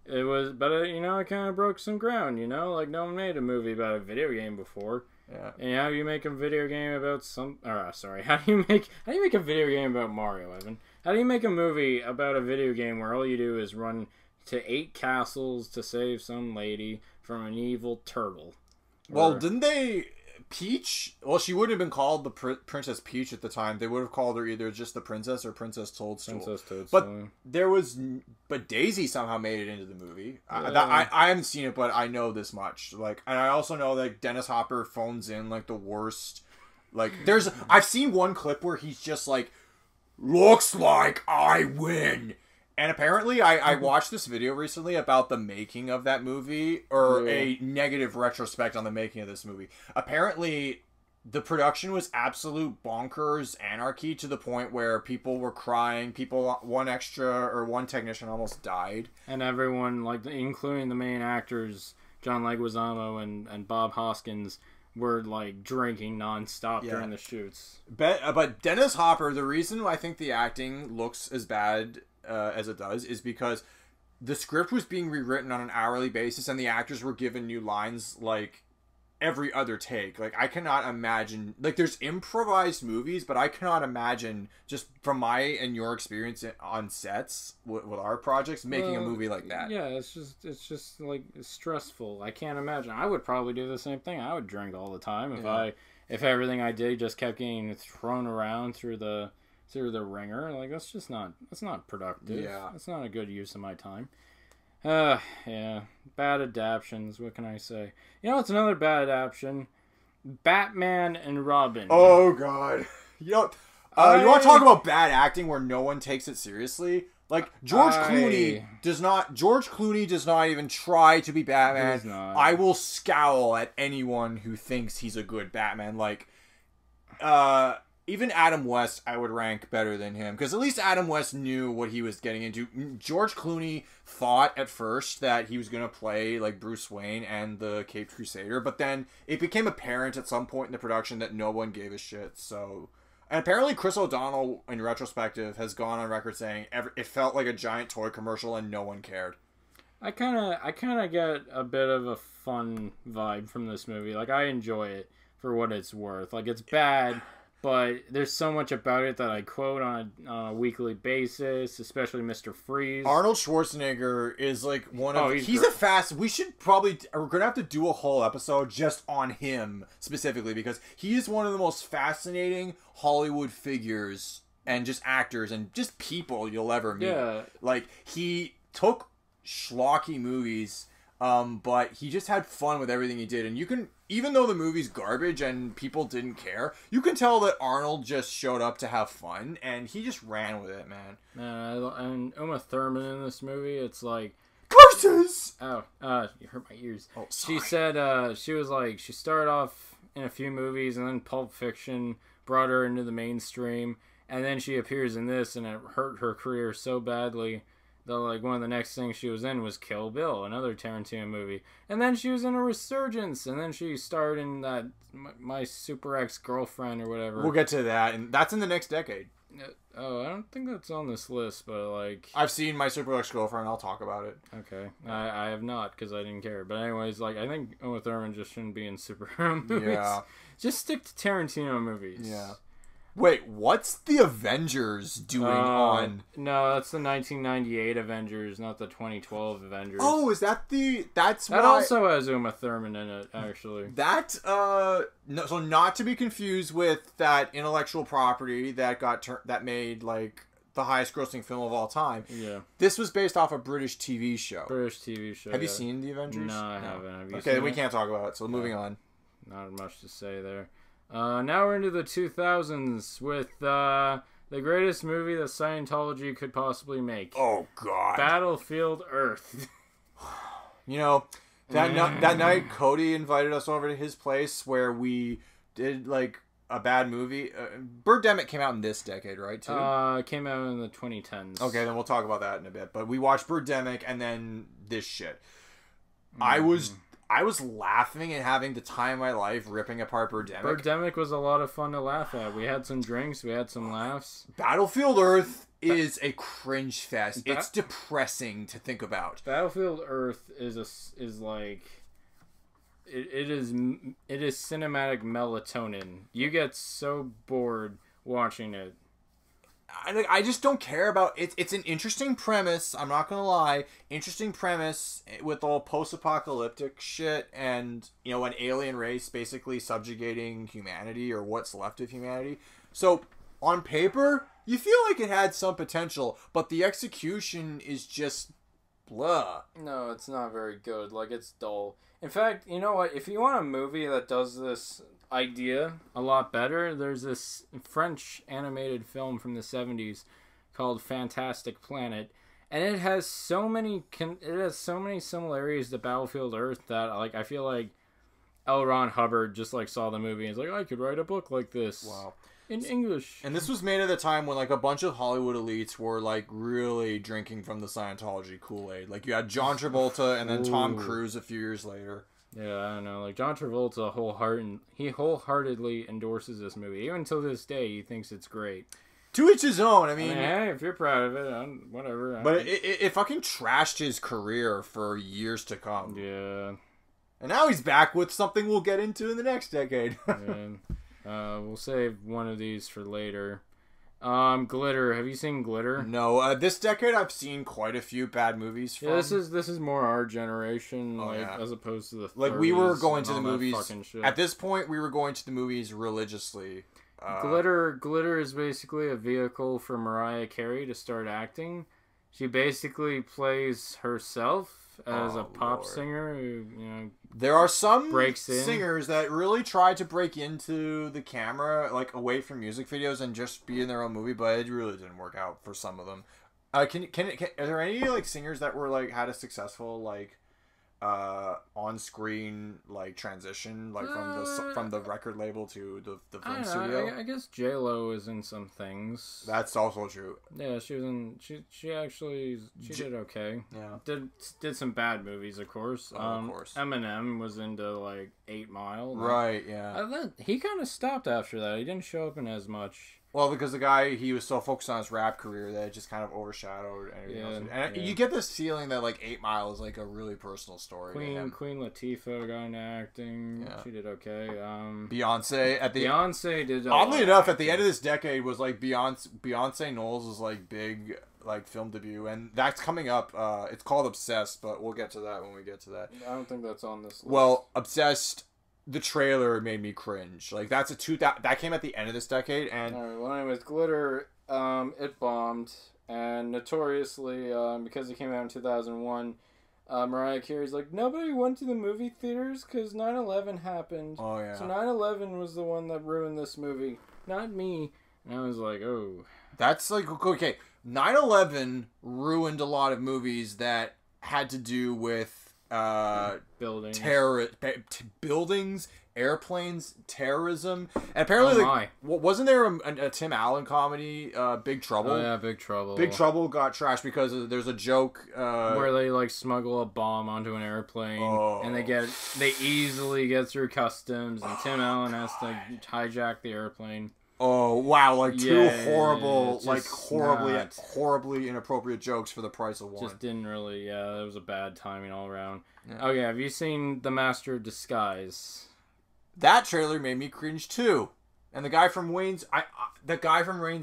It was, but it kind of broke some ground, like no one made a movie about a video game before. Yeah. And how do you make a video game about how do you make a video game about Mario, Evan? How do you make a movie about a video game where all you do is run to 8 castles to save some lady from an evil turtle? Well, didn't they Peach, well, she wouldn't have been called the Princess Peach at the time. They would have called her either just the Princess or Princess Toadstool. But Daisy somehow made it into the movie. Yeah. I haven't seen it, but I know this much. Like, and I also know that Dennis Hopper phones in like the worst. Like, I've seen one clip where he's just like, looks like I win. And apparently, I watched this video recently about the making of that movie, or a negative retrospect on the making of this movie. Apparently, the production was absolute bonkers anarchy to the point where people were crying. One technician almost died. And everyone, like, including the main actors, John Leguizamo and Bob Hoskins, were like drinking nonstop during the shoots. But Dennis Hopper, the reason I think the acting looks as bad as it does is because the script was being rewritten on an hourly basis and the actors were given new lines like every other take. Like, I cannot imagine, like, there's improvised movies, but I cannot imagine, just from my and your experience on sets with our projects, making a movie like that. Yeah, it's just like stressful. I can't imagine. I would probably do the same thing. I would drink all the time if everything I did just kept getting thrown around through the ringer. Like, that's not productive. Yeah. That's not a good use of my time. Yeah. Bad adaptions, what can I say? You know, it's another bad adaptation. Batman and Robin. Oh, God. You want to talk about bad acting where no one takes it seriously? Like, George Clooney does not even try to be Batman. He's not. I will scowl at anyone who thinks he's a good Batman. Like, even Adam West, I would rank better than him. Because at least Adam West knew what he was getting into. George Clooney thought at first that he was going to play like Bruce Wayne and the Caped Crusader. But then it became apparent at some point in the production that no one gave a shit. So, and apparently Chris O'Donnell, in retrospective, has gone on record saying it felt like a giant toy commercial and no one cared. I kind of get a bit of a fun vibe from this movie. Like, I enjoy it for what it's worth. Like, it's bad, but there's so much about it that I quote on a weekly basis, especially Mr. Freeze. Arnold Schwarzenegger is like one of... he's a fast... We're going to have to do a whole episode just on him specifically, because he is one of the most fascinating Hollywood figures and just actors and just people you'll ever meet. Yeah. Like, he took schlocky movies, but he just had fun with everything he did. And you can... Even though the movie's garbage and people didn't care, you can tell that Arnold just showed up to have fun, and he just ran with it, man. And Uma Thurman in this movie, it's like... Curses! Oh, you hurt my ears. Oh, sorry. She said, she was like, she started off in a few movies, and then Pulp Fiction brought her into the mainstream, and then she appears in this, and it hurt her career so badly that, like, one of the next things she was in was Kill Bill, another Tarantino movie. And then she was in a resurgence, and then she starred in that My Super Ex-Girlfriend or whatever. We'll get to that, and that's in the next decade. I don't think that's on this list, but, like... I've seen My Super Ex-Girlfriend, I'll talk about it. Okay. I have not, because I didn't care. But anyways, like, I think Uma Thurman just shouldn't be in superhero movies. Yeah. Just stick to Tarantino movies. Yeah. Wait, what's the Avengers doing on? No, that's the 1998 Avengers, not the 2012 Avengers. Oh, is that the... That also has Uma Thurman in it, actually. That, no, so not to be confused with that intellectual property that that made, like, the highest grossing film of all time. Yeah. This was based off a British TV show. Have you seen The Avengers? No, I haven't. Have you okay, seen we it? Can't talk about it, so moving on. Not much to say there. Now we're into the 2000s with the greatest movie that Scientology could possibly make. Oh, God. Battlefield Earth. You know, that night Cody invited us over to his place where we did, like, a bad movie. Birdemic came out in this decade, right, too? It came out in the 2010s. Okay, then we'll talk about that in a bit. But we watched Birdemic and then this shit. I was laughing and having the time of my life ripping apart Birdemic. Birdemic was a lot of fun to laugh at. We had some drinks. We had some laughs. Battlefield Earth is a cringe fest. It's depressing to think about. Battlefield Earth is like... It is cinematic melatonin. You get so bored watching it. I just don't care about it. It's an interesting premise. I'm not gonna lie, interesting premise with all post-apocalyptic shit, and an alien race basically subjugating humanity or what's left of humanity. So on paper, you feel like it had some potential, but the execution is just blah. No, it's not very good. Like, it's dull. In fact, you know what? If you want a movie that does this idea a lot better, there's this French animated film from the 70s called Fantastic Planet, and it has so many similarities to Battlefield Earth that like I feel like L. Ron Hubbard just like saw the movie and is like, I could write a book like this. Wow. In English. And this was made at a time when like a bunch of Hollywood elites were like really drinking from the Scientology Kool-Aid. Like you had John Travolta and then Tom Cruise a few years later. Yeah, I don't know. Like, John Travolta wholeheartedly endorses this movie. Even to this day, he thinks it's great. To each his own. I mean, hey, if you're proud of it, whatever. But it fucking trashed his career for years to come. Yeah. And now he's back with something we'll get into in the next decade. We'll save one of these for later. Glitter. Have you seen Glitter? No. This decade, I've seen quite a few bad movies from. Yeah, this is more our generation, as opposed to the 30s. Like, we were going to the movies. At this point, we were going to the movies religiously. Glitter is basically a vehicle for Mariah Carey to start acting. She basically plays herself as a pop singer who, there are some breaks in. Singers that really try to break into the camera, like away from music videos and just be in their own movie, but it really didn't work out for some of them. Are there any like singers that were like had a successful like on-screen like transition like from the record label to the film studio? I guess J-Lo is in some things. That's also true. Yeah, she was in. She actually did okay. Yeah, did some bad movies, of course. Of course. Eminem was into like 8 Mile. Right. Yeah. He kind of stopped after that. He didn't show up in as much. Well, because the guy, he was so focused on his rap career that it just kind of overshadowed everything else. And you get this feeling that, like, 8 Mile is, like, a really personal story. Queen Latifah got into acting. Yeah. She did okay. Beyonce did oddly enough, at the end of this decade was, like, Beyonce Knowles' was, like, big, like, film debut. And that's coming up. It's called Obsessed, but we'll get to that when we get to that. I don't think that's on this list. Well, Obsessed... The trailer made me cringe. Like, that came at the end of this decade, and... Alright, well, anyways, Glitter, it bombed, and notoriously, because it came out in 2001, Mariah Carey's like, nobody went to the movie theaters because 9/11 happened. Oh, yeah. So 9/11 was the one that ruined this movie, not me. And I was like, oh. That's, like, okay, 9/11 ruined a lot of movies that had to do with buildings, buildings, airplanes, terrorism, and apparently, wasn't there a Tim Allen comedy, Big Trouble? Oh yeah, Big Trouble. Big Trouble got trashed because there's a joke where they like smuggle a bomb onto an airplane, and they easily get through customs, and Tim Allen has to hijack the airplane. Oh wow! Like two horrible, like horribly inappropriate jokes for the price of one. Just didn't really. Yeah, it was a bad timing all around. Yeah. Okay, have you seen The Master of Disguise? That trailer made me cringe too. And the guy from Wayne's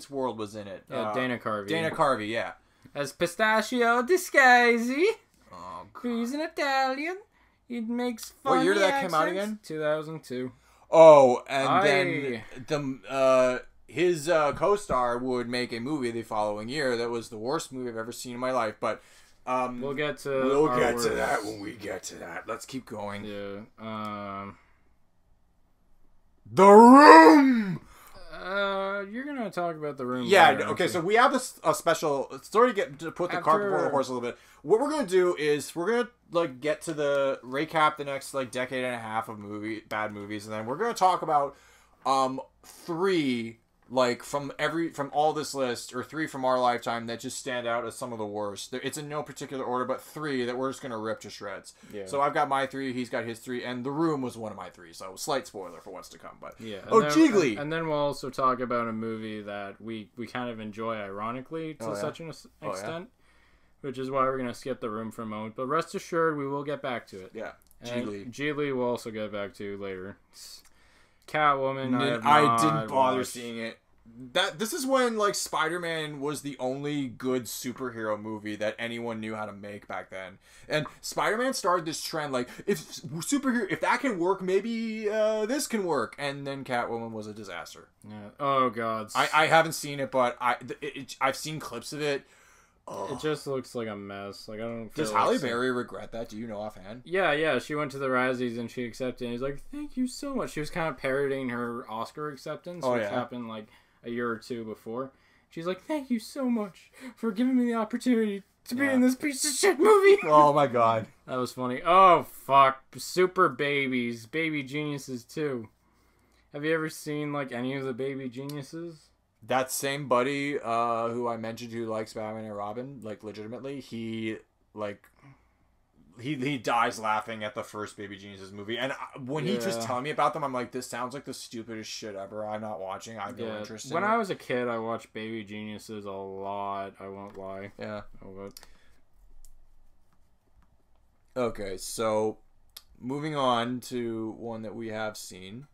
World was in it. Yeah, Dana Carvey, yeah. As Pistachio Disguisey. Oh, he's an Italian. He makes funny What year did that accents. come out again? 2002. Oh, and then his co-star would make a movie the following year that was the worst movie I've ever seen in my life. But we'll get to that when we get to that. Let's keep going. Yeah. The Room. You're gonna talk about The Room. Yeah. Okay. So we have a special story to put the cart before the horse a little bit. What we're gonna do is we're gonna like get to the recap the next like decade and a half of bad movies, and then we're gonna talk about 3 like from all this list, or 3 from our lifetime that just stand out as some of the worst. It's in no particular order, but 3 that we're just gonna rip to shreds. Yeah. So I've got my 3, he's got his 3, and The Room was one of my 3. So slight spoiler for what's to come, but yeah. Jiggly. And then we'll also talk about a movie that we kind of enjoy ironically to such an extent. Which is why we're going to skip The Room for a moment. But rest assured, we will get back to it. Yeah. Jiggly we'll also get back to later. Catwoman, I didn't bother seeing it. this is when like Spider-Man was the only good superhero movie that anyone knew how to make back then. And Spider-Man started this trend like if that can work, maybe this can work. And then Catwoman was a disaster. Yeah. Oh god. I haven't seen it, but I've seen clips of it. It just looks like a mess. Like I don't. Does Halle Berry regret that? Do you know offhand? Yeah. She went to the Razzies and she accepted. And he's like, "Thank you so much." She was kind of parodying her Oscar acceptance, which happened like a year or two before. She's like, "Thank you so much for giving me the opportunity to be in this piece of shit movie." Oh my god, that was funny. Oh fuck, Super Babies, Baby Geniuses too. Have you ever seen like any of the Baby Geniuses? That same buddy who I mentioned who likes Batman and Robin, like legitimately, he dies laughing at the first Baby Geniuses movie. And when he just telling me about them, I'm like, this sounds like the stupidest shit ever. I'm not watching. I have no interest in it. When I was a kid, I watched Baby Geniuses a lot. I won't lie. Yeah. Oh, okay, so moving on to one that we have seen.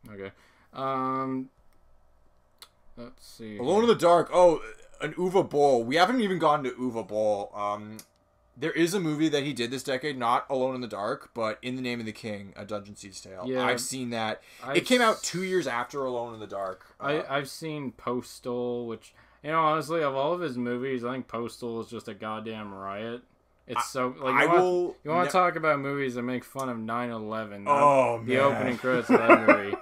Okay. Let's see. Alone in the Dark. Oh, an Uwe Boll. We haven't even gotten to Uwe Boll. There is a movie that he did this decade, not Alone in the Dark, but In the Name of the King, A Dungeon Siege Tale. Yeah, I've seen that. It came out 2 years after Alone in the Dark. I've seen Postal, which, you know, honestly, of all of his movies, I think Postal is just a goddamn riot. It's so like you want to talk about movies that make fun of 9/11. Oh, the opening credits of that movie.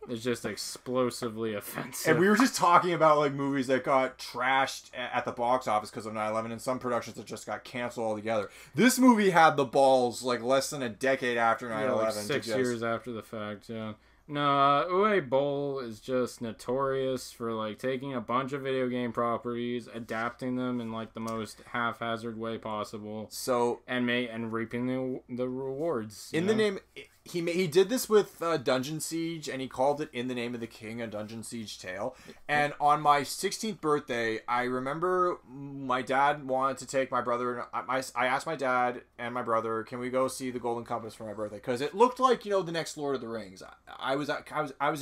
It's just explosively offensive. And we were just talking about like movies that got trashed at the box office because of 9/11 and some productions that just got canceled altogether. This movie had the balls like less than a decade after 9/11. Like 6 years after the fact, yeah. No, Uwe Boll is just notorious for like taking a bunch of video game properties, adapting them in like the most haphazard way possible. So and reaping the rewards. In the name, he did this with Dungeon Siege, and he called it In the Name of the King, A Dungeon Siege Tale. And on my 16th birthday, I remember my dad wanted to take my brother. I asked my dad and my brother, "Can we go see the Golden Compass for my birthday?" Because it looked like, you know, the next Lord of the Rings. I was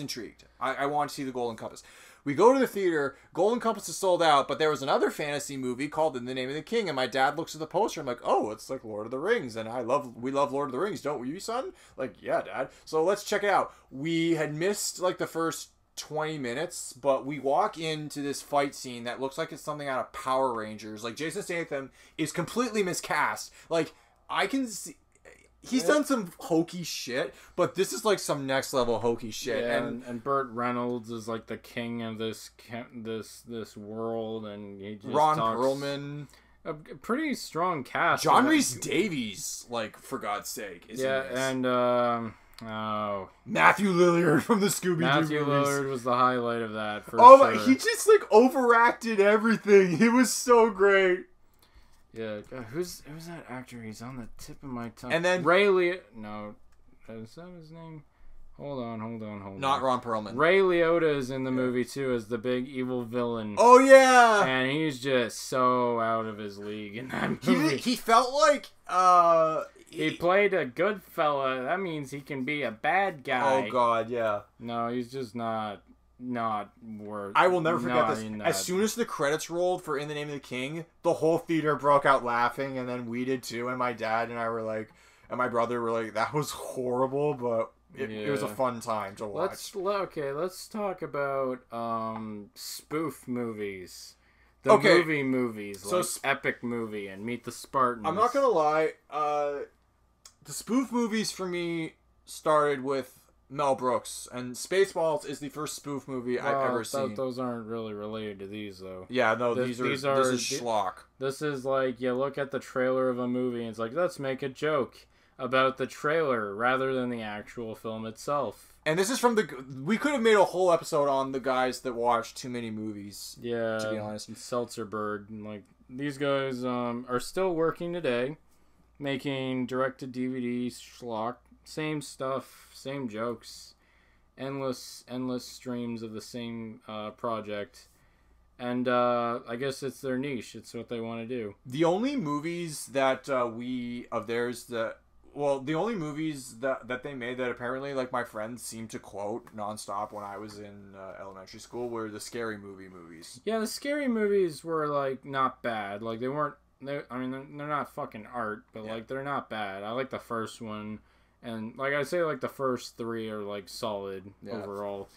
intrigued. I wanted to see the Golden Compass. We go to the theater. Golden Compass is sold out, but there was another fantasy movie called In the Name of the King, and my dad looks at the poster. I'm like, "Oh, it's like Lord of the Rings," and we love Lord of the Rings, don't we, son? Like, yeah, Dad. So let's check it out. We had missed like the first 20 minutes, but we walk into this fight scene that looks like it's something out of Power Rangers. Like Jason Statham is completely miscast. Like I can see. He's done some hokey shit, but this is like some next level hokey shit. Yeah, and Burt Reynolds is like the king of this world, and he just Ron Perlman, a pretty strong cast. John Rhys Davies, like for God's sake, is and Matthew Lillard from the Scooby-Doo Matthew movies. Lillard was the highlight of that. For sure. My, he just like overacted everything. He was so great. Yeah, God, who's that actor? He's on the tip of my tongue. And then Ray Liotta. No, is that his name? Hold on. Not Ron Perlman. Ray Liotta is in the movie too as the big evil villain. Oh yeah, and he's just so out of his league in that movie. He felt like he played a good fella. That means he can be a bad guy. Oh God, yeah. No, he's just not worth. I will never forget this. As soon as the credits rolled for In the Name of the King, the whole theater broke out laughing, and then we did too. And my dad and I were like, and my brother were like, "That was horrible," but it was a fun time to watch. Let's talk about spoof movies. Movie movies, so like Epic Movie and Meet the Spartans. I'm not gonna lie, the spoof movies for me started with Mel Brooks, and Spaceballs is the first spoof movie I've ever seen. Those aren't really related to these, though. Yeah, no, this is schlock. This is like, you look at the trailer of a movie, and it's like, let's make a joke about the trailer rather than the actual film itself. And this is from we could have made a whole episode on the guys that watch too many movies. Yeah, to be honest. Seltzerberg, and like, these guys are still working today, making direct-to-DVD schlock. Same stuff, same jokes, endless streams of the same project, and I guess it's their niche. It's what they want to do. The only movies that of theirs that well, the only movies that they made that apparently, like, my friends seemed to quote nonstop when I was in elementary school were the scary movies. Yeah, the scary movies were, like, not bad. Like, they weren't... they're not fucking art, but, like, they're not bad. I like the first one. And, like, I'd say, like, the first three are, like, solid overall.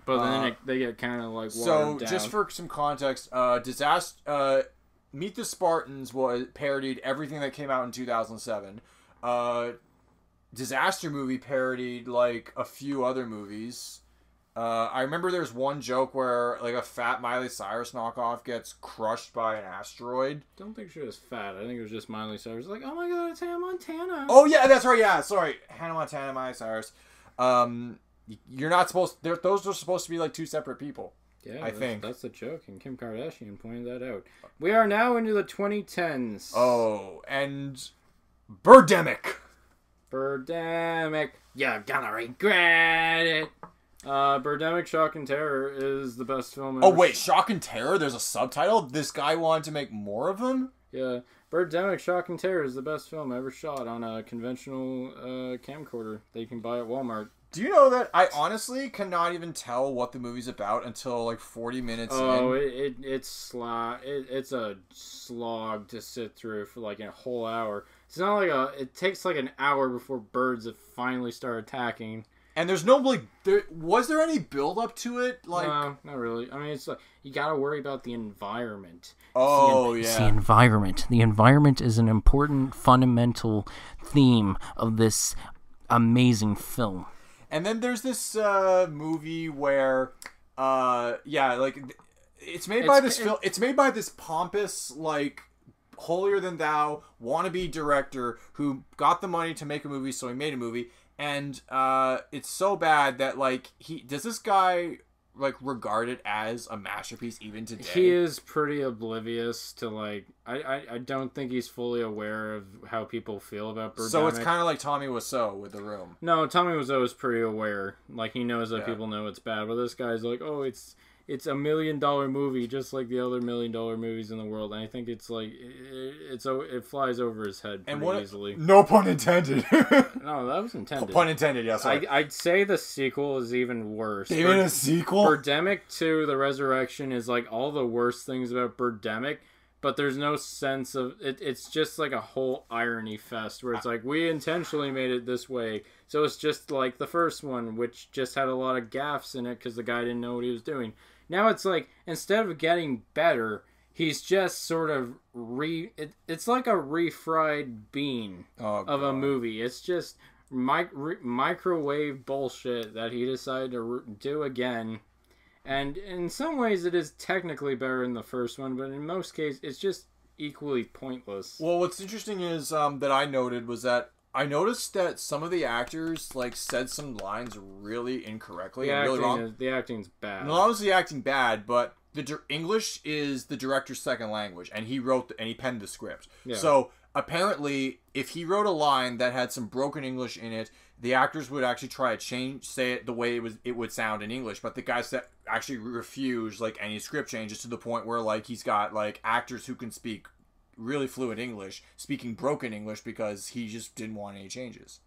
But then they get kind of, like, watered down. Just for some context, Meet the Spartans parodied everything that came out in 2007. Disaster Movie parodied, like, a few other movies. I remember there's one joke where, like, a fat Miley Cyrus knockoff gets crushed by an asteroid. Don't think she was fat. I think it was just Miley Cyrus. Like, oh my god, it's Hannah Montana. Oh, yeah, that's right, yeah. Sorry. Hannah Montana, Miley Cyrus. You're not supposed... those are supposed to be, like, two separate people. Yeah, I think. That's the joke, and Kim Kardashian pointed that out. We are now into the 2010s. Oh, and... Birdemic. You're gonna regret it. Birdemic, Shock and Terror is the best film ever. Oh, wait, Shock and Terror? There's a subtitle? This guy wanted to make more of them? Yeah. Birdemic, Shock and Terror is the best film ever shot on a conventional camcorder that you can buy at Walmart. Do you know that I honestly cannot even tell what the movie's about until like 40 minutes in? Oh, it's a slog to sit through for like a whole hour. It's not like it takes like an hour before birds finally start attacking. And there's no, like, was there any build up to it? Like, no, not really. I mean, it's like, you gotta worry about the environment. It's the environment. The environment is an important, fundamental theme of this amazing film. And then there's this movie where, it's made by this pompous, like, holier than thou wannabe director who got the money to make a movie, so he made a movie. And it's so bad that, like, does this guy, like, regard it as a masterpiece even today? He is pretty oblivious to, like, I don't think he's fully aware of how people feel about Birdemic. So it's kind of like Tommy Wiseau with The Room. No, Tommy Wiseau is pretty aware. Like, he knows that people know it's bad. But this guy's like, oh, it's $1 million movie, just like the other $1 million movies in the world. And I think it's like it flies over his head pretty easily. No pun intended. No, that was intended. Pun intended. Yeah, sorry. I'd say the sequel is even worse. Even a sequel? Birdemic 2: The Resurrection is like all the worst things about Birdemic, but there's no sense of it. It's just like a whole irony fest where it's like, we intentionally made it this way. So it's just like the first one, which just had a lot of gaffes in it because the guy didn't know what he was doing. Now it's like, instead of getting better, he's just sort of it's like a refried bean of a movie. It's just microwave bullshit that he decided to do again. And in some ways it is technically better than the first one, but in most cases it's just equally pointless. Well, what's interesting is that I noticed that some of the actors, like, said some lines really incorrectly and really wrong. The acting's bad. Not only the acting bad, but English is the director's second language, and he penned the script. Yeah. So apparently, if he wrote a line that had some broken English in it, the actors would actually try to say it the way it would sound in English. But the guys actually refused, like, any script changes, to the point where, like, he's got, like, actors who can speak really fluent English speaking broken English because he just didn't want any changes.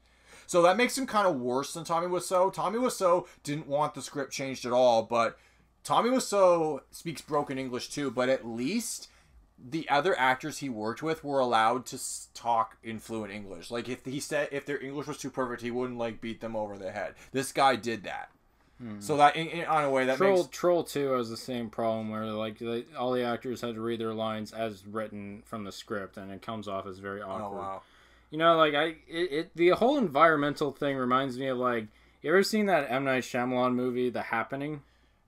So that makes him kind of worse than Tommy Wiseau. Tommy Wiseau didn't want the script changed at all, but Tommy Wiseau speaks broken English too, but at least the other actors he worked with were allowed to talk in fluent English. Like, if their English was too perfect, he wouldn't, like, beat them over the head. This guy did that. So that, on a way, that makes... Troll 2 has the same problem where, like, all the actors had to read their lines as written from the script, and it comes off as very awkward. Oh, wow. You know, like, the whole environmental thing reminds me of, like, you ever seen that M. Night Shyamalan movie, The Happening?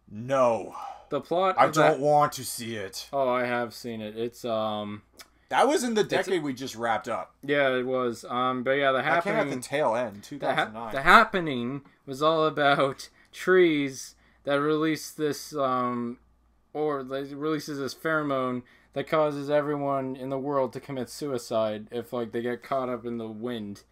No. The plot... I don't want to see it. Oh, I have seen it. It's, That was in the decade we just wrapped up. Yeah, it was. But yeah, The Happening... That came at the tail end, 2009. The Happening was all about trees that release this releases this pheromone that causes everyone in the world to commit suicide if, like, they get caught up in the wind.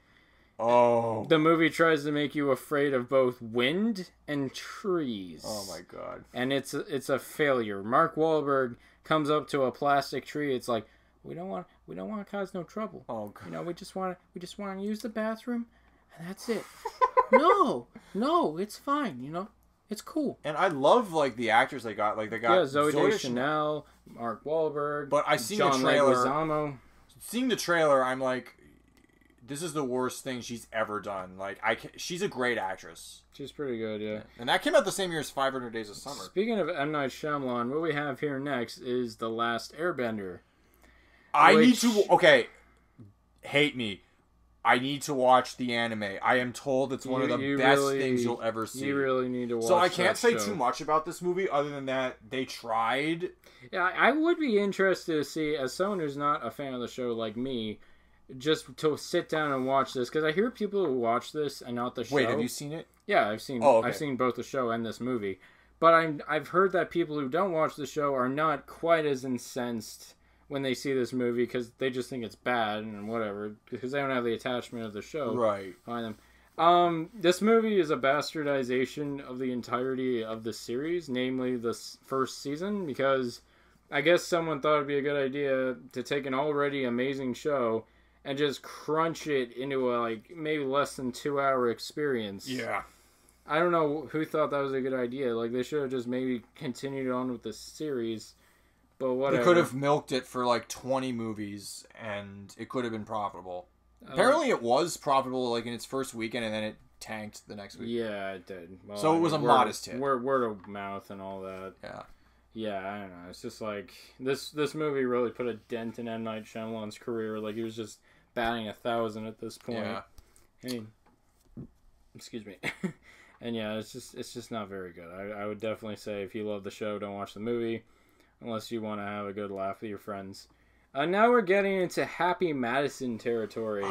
Oh. The movie tries to make you afraid of both wind and trees. Oh my god. And it's a failure. Mark Wahlberg comes up to a plastic tree. It's like, we don't want to cause no trouble. Oh, God. You know, we just want to use the bathroom, and that's it. no, it's fine. You know, it's cool. And I love like the actors they got. Like they got Zoe Deschanel, Mark Wahlberg. But I seen John the trailer. Leguizamo. Seeing the trailer, I'm like, this is the worst thing she's ever done. Like she's a great actress. She's pretty good, yeah. And that came out the same year as 500 Days of Summer. Speaking of M. Night Shyamalan, what we have here next is The Last Airbender. Hate me. I need to watch the anime. I am told it's one of the best things you'll ever see. You really need to watch. So I can't say show. too much about this movie other than that they tried. Yeah, I would be interested to see, as someone who's not a fan of the show like me, just to sit down and watch this, because I hear people who watch this and not the show. Wait, have you seen it? Yeah, I've seen. Oh, okay. I've seen both the show and this movie, but I've heard that people who don't watch the show are not quite as incensed when they see this movie because they just think it's bad and whatever because they don't have the attachment of the show behind them. This movie is a bastardization of the entirety of the series, namely the first season, because I guess someone thought it'd be a good idea to take an already amazing show and just crunch it into a maybe less than 2-hour experience. Yeah. I don't know who thought that was a good idea. Like, they should have just maybe continued on with the series. But whatever. They could have milked it for like 20 movies and it could have been profitable. Apparently it was profitable like in its first weekend and then it tanked the next week. Yeah, it did. Well, so it was a modest hit. Word of mouth and all that. Yeah. Yeah, I don't know. It's just like this movie really put a dent in M. Night Shyamalan's career. Like, he was just batting 1,000 at this point. Yeah. Excuse me. And yeah, it's just not very good. I would definitely say if you love the show, don't watch the movie. Unless you want to have a good laugh with your friends. Now we're getting into Happy Madison territory.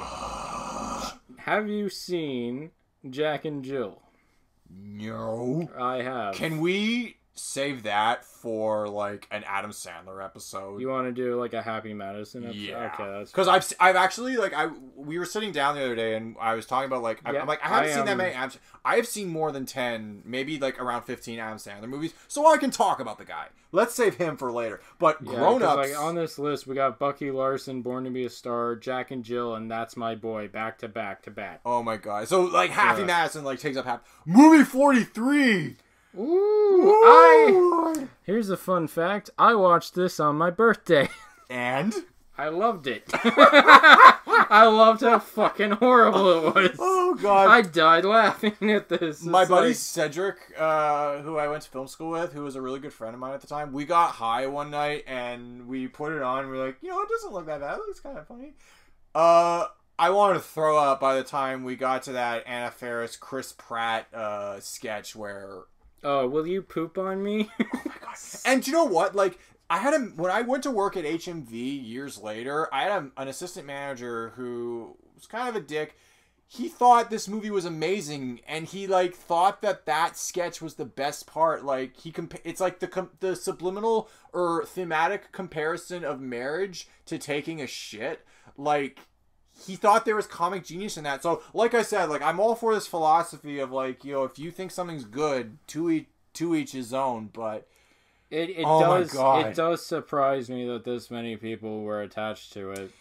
Have you seen Jack and Jill? No. I have. Can we save that for like an Adam Sandler episode? You want to do like a Happy Madison episode? Yeah. Okay, that's because I've actually we were sitting down the other day and I was talking about I'm like I haven't seen that many Adam. I have seen more than 10, maybe like around 15 Adam Sandler movies, so I can talk about the guy. Let's save him for later. But Grown Ups, like on this list, we got Bucky Larson, Born to Be a Star, Jack and Jill, and That's My Boy, back to back to back. Oh my god! So like Happy Madison takes up half. Movie 43. Ooh, here's a fun fact. I watched this on my birthday. And? I loved it. I loved how fucking horrible it was. Oh, God. I died laughing at this. My buddy Cedric, who I went to film school with, who was a really good friend of mine at the time, we got high one night and we put it on and we were like, it doesn't look that bad. It looks kind of funny. I wanted to throw up by the time we got to that Anna Faris, Chris Pratt sketch where... Oh, will you poop on me? Oh my god! And you know what? Like, when I went to work at HMV years later, I had an assistant manager who was kind of a dick. He thought this movie was amazing, and he thought that sketch was the best part. Like it's like the subliminal or thematic comparison of marriage to taking a shit. Like. He thought there was comic genius in that. So, like I said, I'm all for this philosophy of if you think something's good, to each his own. But it does surprise me that this many people were attached to it.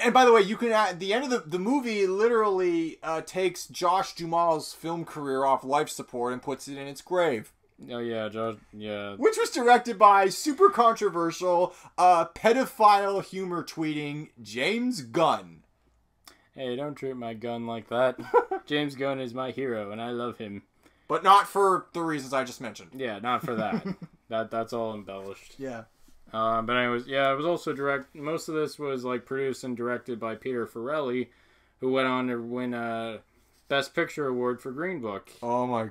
And by the way, you can at the end of the movie literally takes Josh Duhamel's film career off life support and puts it in its grave. Oh yeah, Josh. Yeah. Which was directed by super controversial, pedophile humor tweeting James Gunn. Hey, don't treat my gun like that. James Gunn is my hero, and I love him. But not for the reasons I just mentioned. Yeah, not for that. That's all embellished. Yeah. But anyways, it was also most of this was produced and directed by Peter Farrelly, who went on to win a Best Picture award for Green Book. Oh my.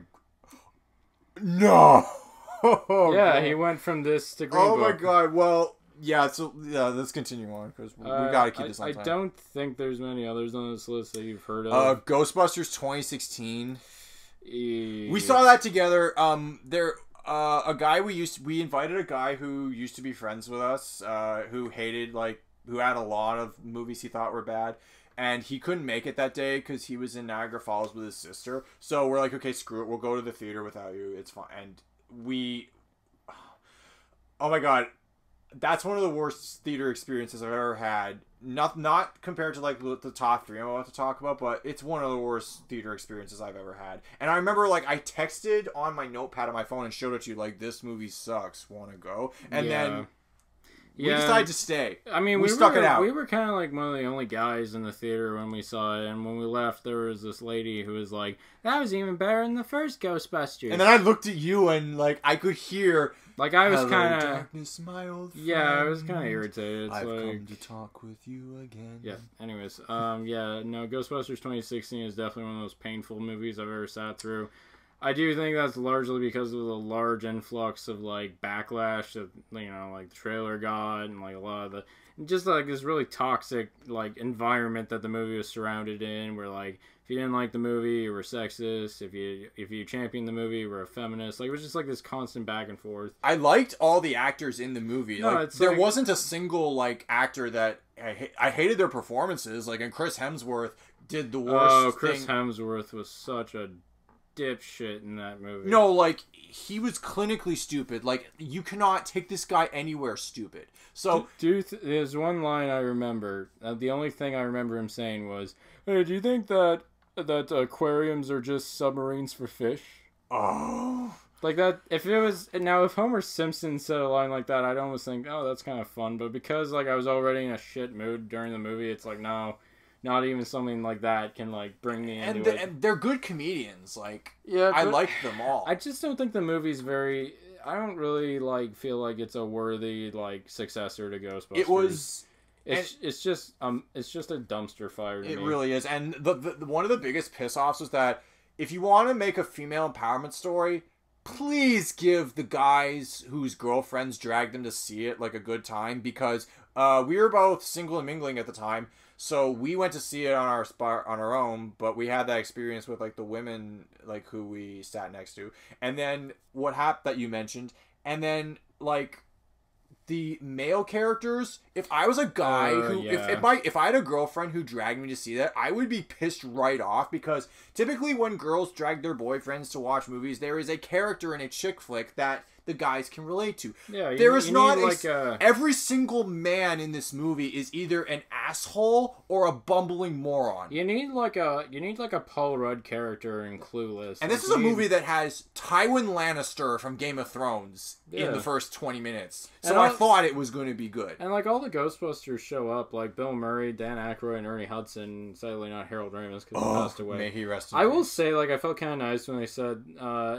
No. Yeah, he went from this to Green Book. Oh my god. Well, let's continue on because we gotta keep this on time. I don't think there's many others on this list that you've heard of. Ghostbusters 2016. We saw that together. A guy we invited a guy who used to be friends with us, who hated who had a lot of movies he thought were bad. And he couldn't make it that day because he was in Niagara Falls with his sister. So we're like, okay, screw it. We'll go to the theater without you. It's fine. And oh my god. that's one of the worst theater experiences I've ever had. Not compared to like the top 3 I'm about to talk about, but it's one of the worst theater experiences I've ever had. And I remember like I texted on my notepad on my phone and showed it to you like, this movie sucks, wanna go? And then we decided to stay. I mean, we stuck it out. We were kind of like one of the only guys in the theater when we saw it, and when we left, there was this lady who was like, "That was even better than the first Ghostbusters." And then I looked at you, and like I could hear, like I was kind of, darkness, my old friend. Yeah, I was kind of irritated. It's I've like, come to talk with you again. Yeah. Anyways, yeah, no, Ghostbusters 2016 is definitely one of those painful movies I've ever sat through. I do think that's largely because of the large influx of, like, backlash that, you know, like, the trailer got, and, like, a lot of the, just, like, this really toxic, like, environment that the movie was surrounded in, where, like, if you didn't like the movie, you were sexist, if you championed the movie, you were a feminist, like, it was just, like, this constant back and forth. I liked all the actors in the movie. No, like, there wasn't a single, like, actor that, I hated their performances, like, and Chris Hemsworth did the worst thing. Chris Hemsworth was such a dipshit in that movie. No, like, he was clinically stupid. Like, you cannot take this guy anywhere stupid. So, there's one line I remember. The only thing I remember him saying was, "Hey, do you think that aquariums are just submarines for fish?" Oh. Like that, if Homer Simpson said a line like that, I'd almost think, oh, that's kind of fun. But because, like, I was already in a shit mood during the movie, it's like, no. Not even something like that can, like, bring me into it. And they're good comedians. Like, yeah, I like them all. I just don't think the movie's very... I don't really, like, feel like it's a worthy, like, successor to Ghostbusters. It was... It's just a dumpster fire to me. It really is. And the one of the biggest piss-offs was that if you want to make a female empowerment story, please give the guys whose girlfriends dragged them to see it, like, a good time. Because we were both single and mingling at the time. So we went to see it on our own, but we had that experience with, like, the women, like, who we sat next to. And then what happened that you mentioned, and then, like, the male characters, if I was a guy if I had a girlfriend who dragged me to see that, I would be pissed right off, because typically when girls drag their boyfriends to watch movies, there is a character in a chick flick that the guys can relate to. Yeah, there is not every single man in this movie is either an asshole or a bumbling moron. You need like a Paul Rudd character in Clueless. And this is a movie that has Tywin Lannister from Game of Thrones in the first 20 minutes. So I thought it was going to be good. And like all the Ghostbusters show up, like Bill Murray, Dan Aykroyd, and Ernie Hudson. Sadly not Harold Ramis because he passed away. May he rest in peace. I peace. will say, like, I felt kind of nice when they said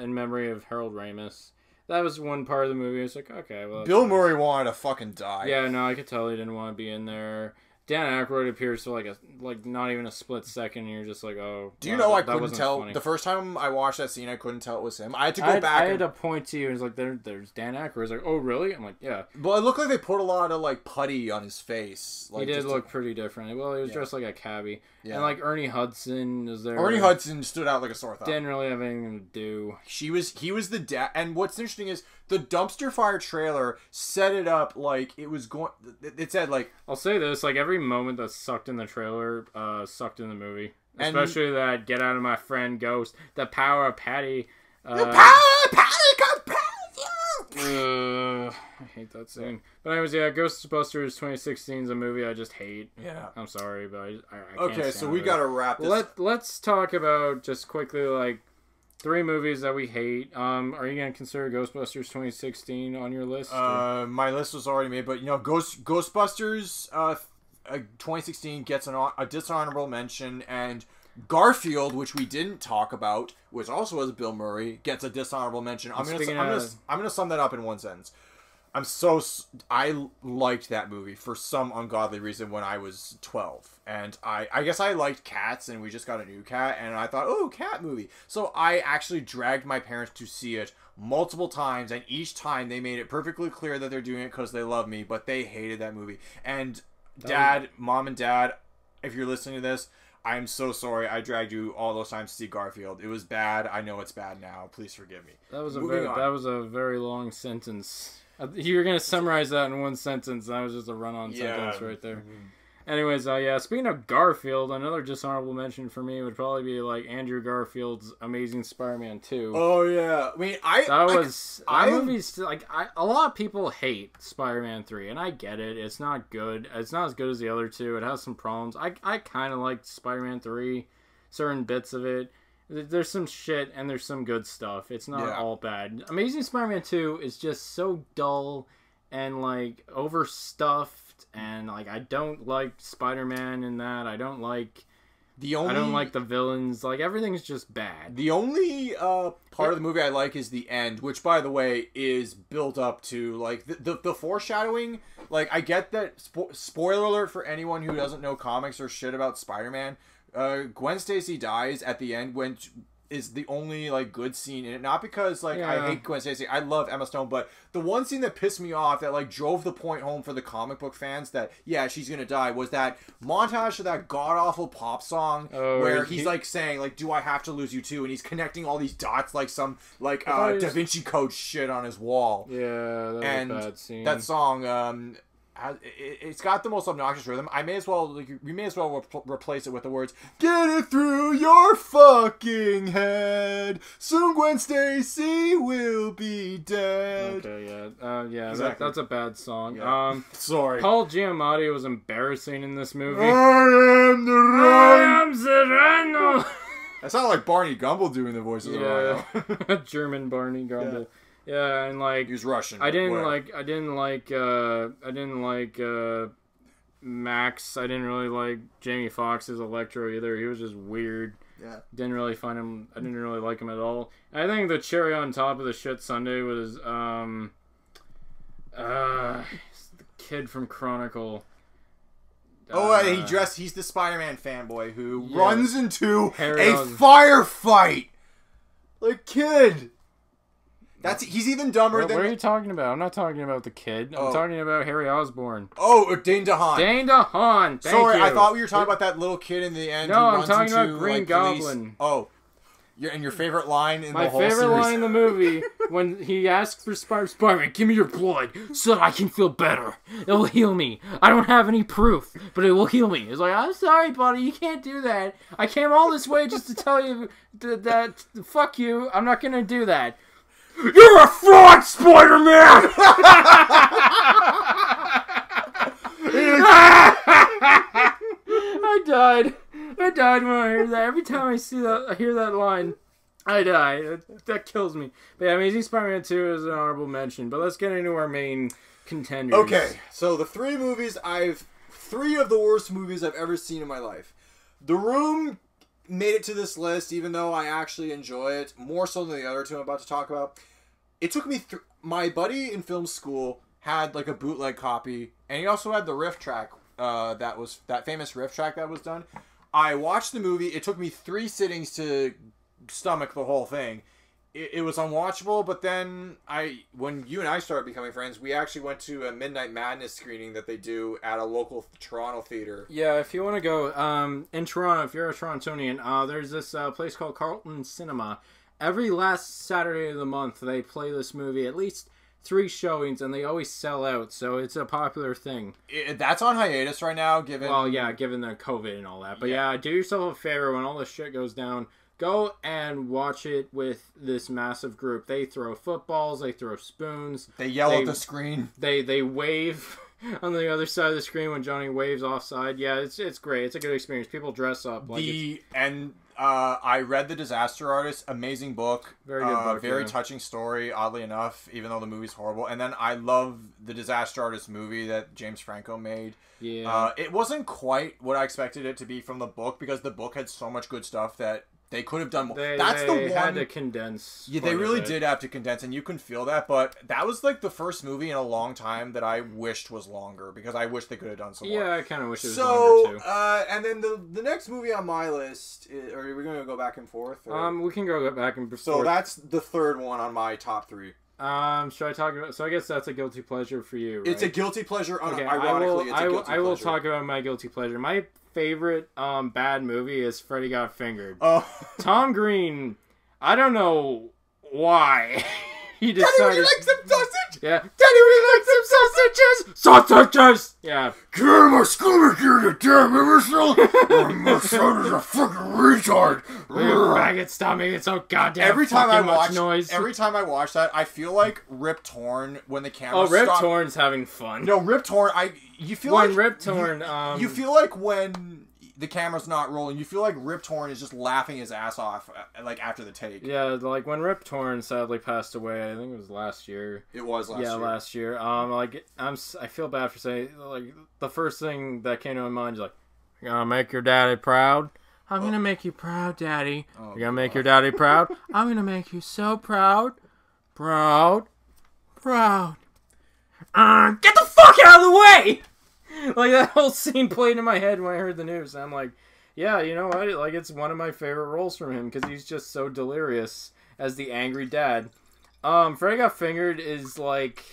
in memory of Harold Ramis. That was one part of the movie. It's like, okay, well... Bill Murray wanted to fucking die. Yeah, no, I could tell he didn't want to be in there. Dan Aykroyd appears for, like not even a split second, and you're just like, oh... Do you know I couldn't tell... Funny. The first time I watched that scene, I couldn't tell it was him. I had to go back I had to point to you, and it's like, there's Dan Aykroyd. It's like, oh, really? I'm like, yeah. But it looked like they put a lot of, like, putty on his face. Like, he did look pretty different. Well, he was dressed like a cabbie. Yeah. And, like, Ernie Hudson is there. Ernie Hudson stood out like a sore thumb. Didn't really have anything to do. He was the dad. And what's interesting is the dumpster fire trailer set it up like it was going... It said, like... I'll say this, like, every moment that's sucked in the trailer, sucked in the movie. Especially that get out of my friend ghost. The power of Patty. The power of Patty compels you! I hate that scene. But anyways, yeah, Ghostbusters 2016 is a movie I just hate. Yeah. I'm sorry, but I can't Okay, so we gotta wrap this. Let's talk about, just quickly, like, 3 movies that we hate. Are you gonna consider Ghostbusters 2016 on your list? My list was already made, but, you know, Ghostbusters 2016 gets a dishonorable mention, and Garfield, which we didn't talk about, which also has Bill Murray, gets a dishonorable mention. I'm gonna sum that up in one sentence. I liked that movie for some ungodly reason when I was 12. And I guess I liked cats, and we just got a new cat, and I thought, oh, cat movie. So I actually dragged my parents to see it multiple times, and each time they made it perfectly clear that they're doing it because they love me, but they hated that movie. And Mom and Dad, if you're listening to this, I'm so sorry I dragged you all those times to see Garfield. It was bad. I know it's bad now. Please forgive me. That was a very long sentence. You were going to summarize that in one sentence, and that was just a run-on sentence right there. Anyways, yeah, speaking of Garfield, another dishonorable mention for me would probably be like Andrew Garfield's Amazing Spider-Man 2. Oh yeah, I mean, that movie's like a lot of people hate Spider-Man 3, and I get it. It's not good. It's not as good as the other two. It has some problems. I kind of liked Spider-Man 3, certain bits of it. There's some shit and there's some good stuff. It's not all bad. Amazing Spider-Man 2 is just so dull and like overstuffed. And like I don't like Spider-Man in that. I don't like the villains. Like everything's just bad. The only part of the movie I like is the end, which by the way is built up to like the foreshadowing. Like I get that. Spoiler alert for anyone who doesn't know comics or shit about Spider-Man. Gwen Stacy dies at the end, when is the only like good scene in it. Not because like I hate Gwen Stacy, I love Emma Stone, but the one scene that pissed me off, that like drove the point home for the comic book fans that she's gonna die, was that montage of that god awful pop song where he's like saying like, "Do I have to lose you too?" and he's connecting all these dots like some like Da Vinci Code shit on his wall. Yeah, that was a bad scene. That song, it's got the most obnoxious rhythm. We may as well replace it with the words, "Get it through your fucking head, soon Gwen Stacy will be dead." Okay, yeah, exactly. That's a bad song. Yeah. Sorry. Paul Giamatti was embarrassing in this movie. I am the Rhino. That sounded like Barney Gumble doing the voice of the Rhino. German Barney Gumble. Yeah, and like he was Russian. I didn't like Max. I didn't really like Jamie Foxx's Electro either. He was just weird. Yeah. I didn't really like him at all. And I think the cherry on top of the shit sundae was the kid from Chronicle. He's the Spider-Man fanboy who runs into Harry a firefight. Like, kid. He's even dumber than... What are you talking about? I'm not talking about the kid. I'm talking about Harry Osborn. Oh, Dane DeHaan. Dane DeHaan. Thank you. I thought we were talking about that little kid in the end. No, I'm talking about Green Goblin. Oh. And your favorite line in the whole series? My favorite line in the movie, when he asks for Spider-Man, "Give me your blood so that I can feel better. It will heal me. I don't have any proof, but it will heal me." It's like, I'm sorry, buddy, you can't do that. I came all this way just to tell you that fuck you. I'm not going to do that. You're a fraud, Spider-Man! I died when I heard that. Every time I hear that line, I die. That kills me. But yeah, Amazing Spider-Man 2 is an honorable mention. But let's get into our main contenders. Okay, so the three of the worst movies I've ever seen in my life. The Room made it to this list, even though I actually enjoy it more so than the other two I'm about to talk about. It took me my buddy in film school had like a bootleg copy, and he also had the riff track that famous riff track that was done. I watched the movie. It took me 3 sittings to stomach the whole thing. It was unwatchable, but then when you and I started becoming friends, we actually went to a Midnight Madness screening that they do at a local Toronto theater. Yeah, if you want to go in Toronto, if you're a Torontonian, there's this place called Carlton Cinema. Every last Saturday of the month, they play this movie at least 3 showings, and they always sell out, so it's a popular thing. That's on hiatus right now, given the COVID and all that. But yeah, do yourself a favor when all this shit goes down. Go and watch it with this massive group. They throw footballs, they throw spoons. They yell at the screen. They wave on the other side of the screen when Johnny waves offside. Yeah, it's great. It's a good experience. People dress up. I read The Disaster Artist. Amazing book. Very good book. Very touching story, oddly enough, even though the movie's horrible. And then I love the Disaster Artist movie that James Franco made. Yeah. It wasn't quite what I expected it to be from the book, because the book had so much good stuff that they could have done more. They had to condense. Yeah, they really did have to condense, and you can feel that. But that was like the first movie in a long time that I wished was longer, because I wish they could have done some more. Yeah, I kind of wish it was longer too. And then the next movie on my list, are we going to go back and forth? Or? We can go back and forth. So that's the third one on my top 3. Should I talk about? So I guess that's a guilty pleasure for you. Right? It's a guilty pleasure. Okay, ironically, it's a guilty pleasure. I will talk about my guilty pleasure. My favorite bad movie is Freddy Got Fingered. Oh, Tom Green. I don't know why he decided. Daddy, would you like some sausage? Yeah. Daddy, would you like some sausages? Sausages! Yeah. Get out of my stomach, you damn imbecile! My son is a fucking retard! Your faggot stomach, it's so goddamn Every time I much watch noise. Every time I watch that, I feel like Rip Torn when the camera Rip stops. Torn's having fun. No, Rip Torn, you feel when like... Rip Torn, You feel like when the camera's not rolling, you feel like Rip Torn is just laughing his ass off, like, after the take. Yeah, like, when Rip Torn sadly passed away, I think it was last year. It was last year. Yeah, last year. I feel bad for saying, like, the first thing that came to my mind is like, "You gonna make your daddy proud? I'm gonna make you proud, Daddy. You're gonna make your daddy proud? I'm gonna make you so proud. Proud. Proud. Get the fuck out of the way!" Like, that whole scene played in my head when I heard the news. And I'm like, yeah, you know what? Like, it's one of my favorite roles from him because he's just so delirious as the angry dad. Freddy Got Fingered is like,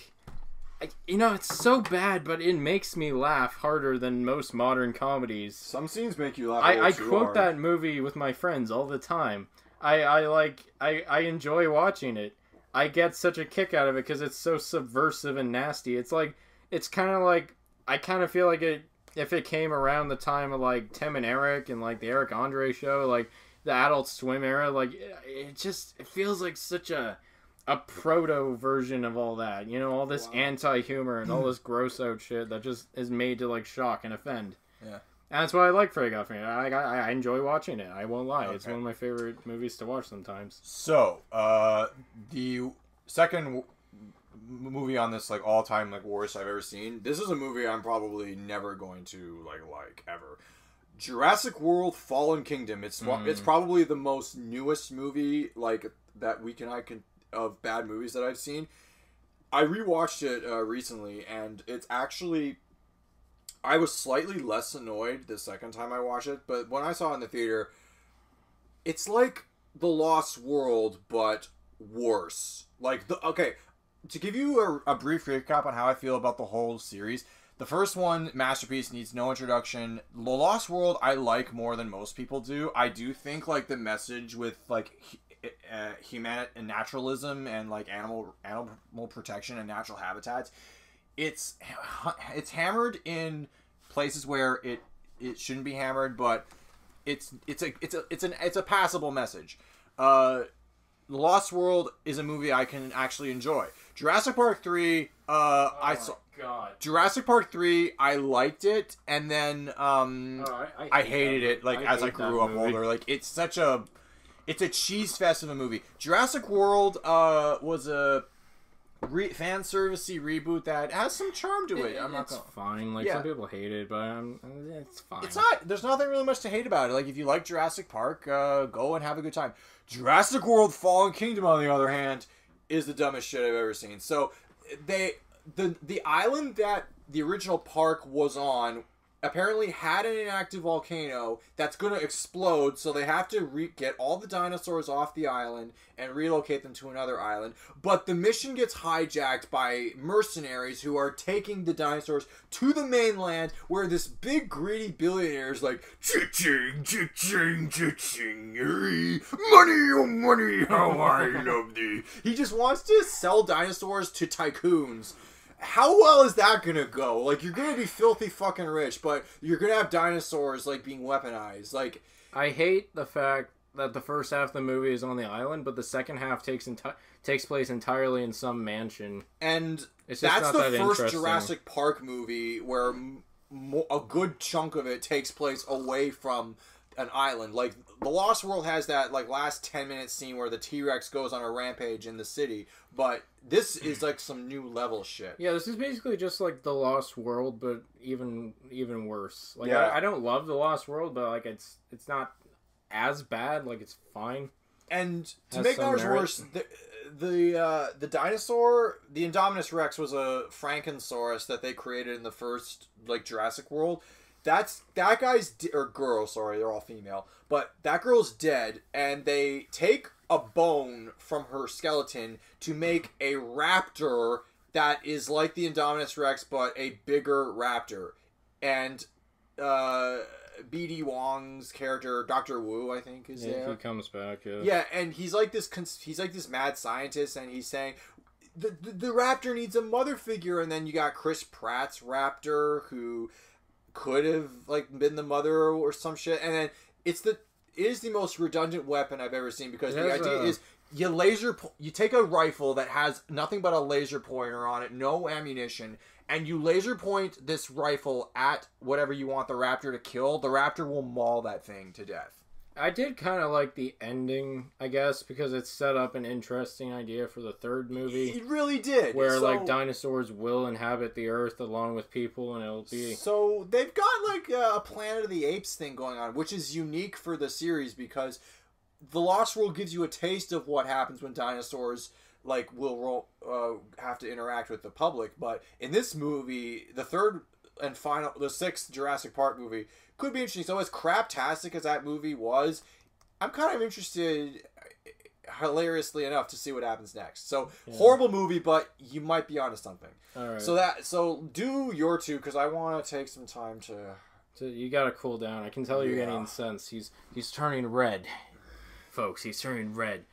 you know, it's so bad, but it makes me laugh harder than most modern comedies. Some scenes make you laugh. I quote that movie with my friends all the time. I enjoy watching it. I get such a kick out of it because it's so subversive and nasty. It's kind of like, I kind of feel like if it came around the time of, like, Tim and Eric and, like, the Eric Andre show, like, the Adult Swim era, like, it feels like such a proto version of all that. You know, all this anti-humor and all this gross out shit that just is made to, like, shock and offend. Yeah. And that's why I like Freddy Got Fingered. I enjoy watching it. I won't lie. Okay. It's one of my favorite movies to watch sometimes. So, the second movie on this, like, all-time, like, worst I've ever seen. This is a movie I'm probably never going to like ever. Jurassic World: Fallen Kingdom. It's probably the most newest movie, like, that of bad movies that I've seen. I rewatched it recently, and it's actually, I was slightly less annoyed the second time I watched it, but when I saw it in the theater, it's like The Lost World, but worse. Like, okay, to give you a brief recap on how I feel about the whole series, the first one, Masterpiece, needs no introduction. The Lost World, I like more than most people do. I do think, like, the message with, like, humanity and naturalism and, like, animal protection and natural habitats, it's hammered in places where it shouldn't be hammered, but it's a passable message. The Lost World is a movie I can actually enjoy. Jurassic Park 3, Jurassic Park 3, I liked it, and then I hated it. Like, as I grew up older, like, it's a cheese fest of a movie. Jurassic World was a fan servicey reboot that has some charm to it. It's fine. Like, some people hate it, but it's fine. It's not. There's nothing really much to hate about it. Like, if you like Jurassic Park, go and have a good time. Jurassic World: Fallen Kingdom, on the other hand, is the dumbest shit I've ever seen. So, the island that the original park was on apparently had an inactive volcano that's going to explode, so they have to get all the dinosaurs off the island and relocate them to another island. But the mission gets hijacked by mercenaries who are taking the dinosaurs to the mainland, where this big greedy billionaire is like, cha-ching, cha-ching, cha-ching, money, oh money, how I love thee. He just wants to sell dinosaurs to tycoons. How well is that gonna go? Like, you're gonna be filthy fucking rich, but you're gonna have dinosaurs, like, being weaponized. Like, I hate the fact that the first half of the movie is on the island, but the second half takes place entirely in some mansion. And that's the first Jurassic Park movie where a good chunk of it takes place away from an island. Like, The Lost World has that, like, last 10-minute scene where the T-Rex goes on a rampage in the city, but this is, like, some new level shit. Yeah, this is basically just, like, The Lost World, but even worse. Like, yeah. I don't love The Lost World, but, like, it's not as bad. Like, it's fine. And to make matters worse, the dinosaur, the Indominus Rex, was a Frankensaurus that they created in the first, like, Jurassic World. That guy's or girl, sorry, they're all female, but that girl's dead, and they take a bone from her skeleton to make a raptor that is like the Indominus Rex, but a bigger raptor. And B.D. Wong's character, Dr. Wu, I think, is there. He comes back. Yeah. Yeah, and he's like this mad scientist, and he's saying, the Raptor needs a mother figure, and then you got Chris Pratt's Raptor, who could have like been the mother or some shit, and then it is the most redundant weapon I've ever seen, because the idea is you take a rifle that has nothing but a laser pointer on it, no ammunition, and you laser point this rifle at whatever you want the Raptor to kill. The Raptor will maul that thing to death. I did kind of like the ending, I guess, because it set up an interesting idea for the third movie. It really did. Where, like, dinosaurs will inhabit the Earth along with people, and it'll be... So, they've got, like, a Planet of the Apes thing going on, which is unique for the series, because The Lost World gives you a taste of what happens when dinosaurs, like, will have to interact with the public. But in this movie, the sixth Jurassic Park movie could be interesting. So as craptastic as that movie was, I'm kind of interested, hilariously enough, to see what happens next. So horrible movie, but you might be onto something. All right. So do your two, because I want to take some time to. So you gotta cool down. I can tell you're getting incensed. He's turning red, folks. He's turning red.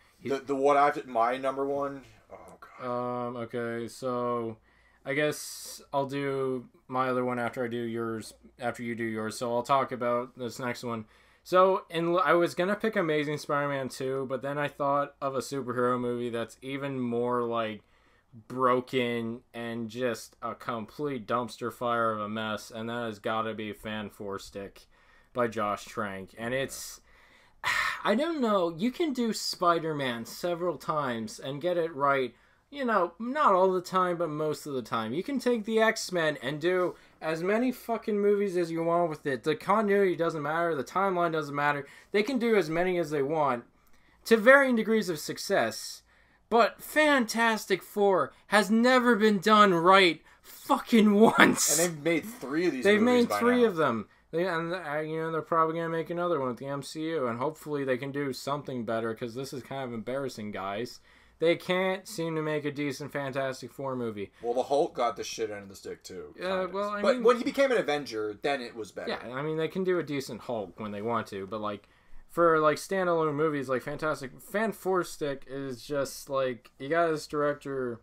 My number one. Oh god. Okay. So I guess I'll do my other one after I do yours. After you do yours, so I'll talk about this next one. So, I was gonna pick Amazing Spider-Man 2, but then I thought of a superhero movie that's even more like broken and just a complete dumpster fire of a mess, and that has got to be Fan Four Stick by Josh Trank. And it's, I don't know, you can do Spider-Man several times and get it right. You know, not all the time, but most of the time. You can take the X-Men and do as many fucking movies as you want with it. The continuity doesn't matter. The timeline doesn't matter. They can do as many as they want to varying degrees of success. But Fantastic Four has never been done right fucking once. And they've made 3 of these They've movies made 3 of them. They're probably going to make another one with the MCU. And hopefully they can do something better, because this is kind of embarrassing, guys. They can't seem to make a decent Fantastic Four movie. Well, the Hulk got the shit end of the stick, too. Well, I but mean, when he became an Avenger, then it was better. Yeah, I mean, they can do a decent Hulk when they want to, but, like, for, like, standalone movies, like, Fan Four Stick is just, like, you got this director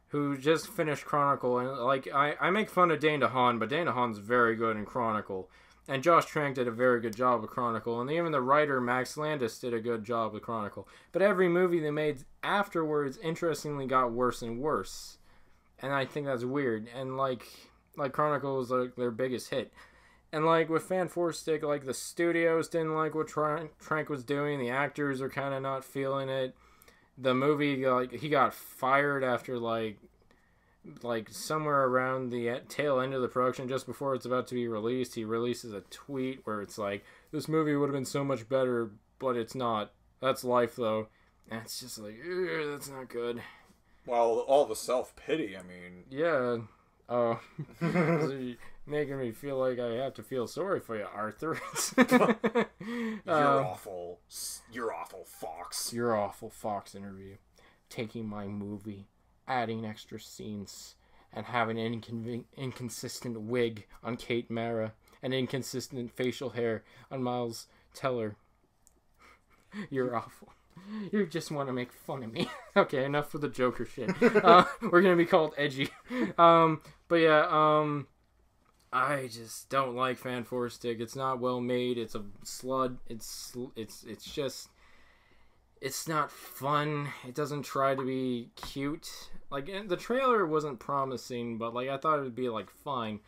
who just finished Chronicle, and, like, I make fun of Dane DeHaan, but Dane DeHaan's very good in Chronicle. And Josh Trank did a very good job with Chronicle. And even the writer, Max Landis, did a good job with Chronicle. But every movie they made afterwards, interestingly, got worse and worse. And I think that's weird. And, like Chronicle was, like, their biggest hit. And, like, with Fan Four Stick, like, the studios didn't like what Trank was doing. The actors are kind of not feeling it. The movie, like, he got fired after, like somewhere around the tail end of the production, just before it's about to be released, he releases a tweet where it's like, this movie would have been so much better, but it's not. That's life, though. And it's just like, that's not good. Well, all the self-pity, I mean. Yeah. Making me feel like I have to feel sorry for you, Arthur. You're awful. You're awful, Fox. You're awful, Fox interview. Taking my movie, adding extra scenes, and having an inconsistent wig on Kate Mara, and inconsistent facial hair on Miles Teller. You're awful. You just want to make fun of me. Okay, enough with the Joker shit. We're gonna be called edgy. But yeah, I just don't like Fan Four Stick. It's not well made. It's a slud. It's just. It's not fun. It doesn't try to be cute. Like, the trailer wasn't promising, but, like, I thought it would be, like, fine.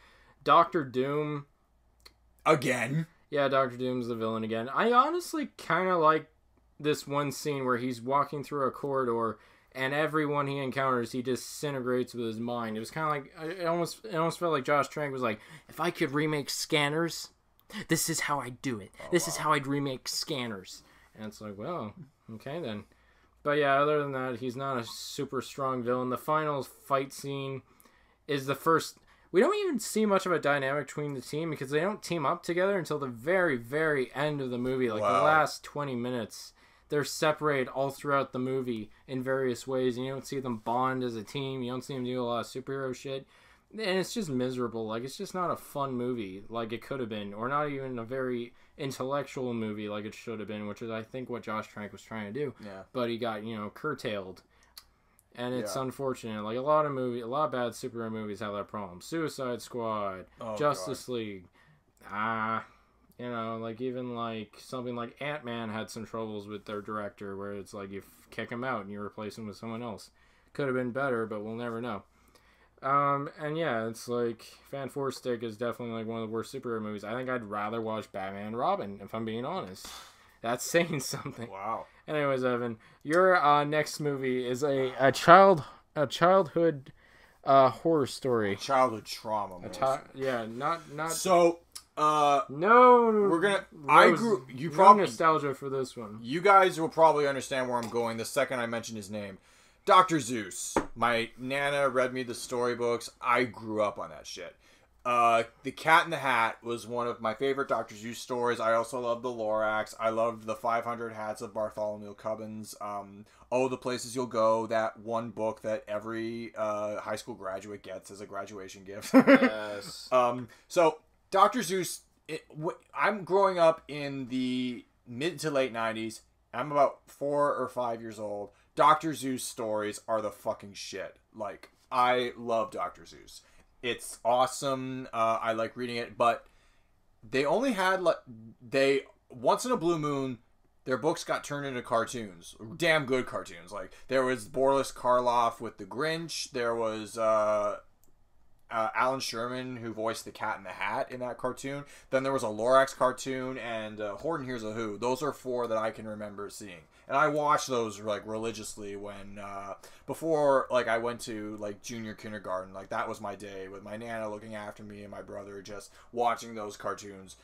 Doctor Doom. Again? Yeah, Doctor Doom's the villain again. I honestly kind of like this one scene where he's walking through a corridor, and everyone he encounters, he disintegrates with his mind. It was kind of like, it almost felt like Josh Trank was like, if I could remake Scanners, this is how I'd do it. This is how I'd remake Scanners. And it's like, well, okay then. But yeah, other than that, he's not a super strong villain. The final fight scene is the first... We don't even see much of a dynamic between the team, because they don't team up together until the very, very end of the movie. Like, the last 20 minutes. They're separated all throughout the movie in various ways, and you don't see them bond as a team. You don't see them do a lot of superhero shit. And it's just miserable. Like, it's just not a fun movie like it could have been, or not even a very intellectual movie like it should have been, which is, I think, what Josh Trank was trying to do. Yeah. But he got, curtailed. And it's Yeah. unfortunate. Like a lot of bad superhero movies have that problem. Suicide Squad, Justice League. Like even like something like Ant-Man had some troubles with their director where it's like you kick him out and you replace him with someone else. Could have been better, but we'll never know. And yeah, it's like Fan Four Stick is definitely like one of the worst superhero movies. I think I'd rather watch Batman and Robin, if I'm being honest. That's saying something. Wow. Anyways, Evan, your next movie is a childhood horror story. Childhood trauma. Not. So, no. we're gonna. You no probably nostalgia for this one. You guys will probably understand where I'm going the second I mention his name. Dr. Zeus. My Nana read me the storybooks. I grew up on that shit. The Cat in the Hat was one of my favorite Dr. Zeus stories. I also loved the Lorax. I loved the 500 Hats of Bartholomew Cubbins. The Places You'll Go, that one book that every high school graduate gets as a graduation gift. Yes. So, Dr. Zeus, I'm growing up in the mid to late 90s. I'm about 4 or 5 years old. Dr. Zeus stories are the fucking shit. Like, I love Dr. Zeus. It's awesome. I like reading it, but they only had once in a blue moon, their books got turned into cartoons. Damn good cartoons. Like, there was Boris Karloff with the Grinch. There was Alan Sherman, who voiced the Cat in the Hat in that cartoon. Then there was a Lorax cartoon, and Horton Hears a Who. Those are 4 that I can remember seeing. And I watched those, like, religiously when, before, like, I went to, like, junior kindergarten. Like, that was my day with my Nana looking after me and my brother, just watching those cartoons.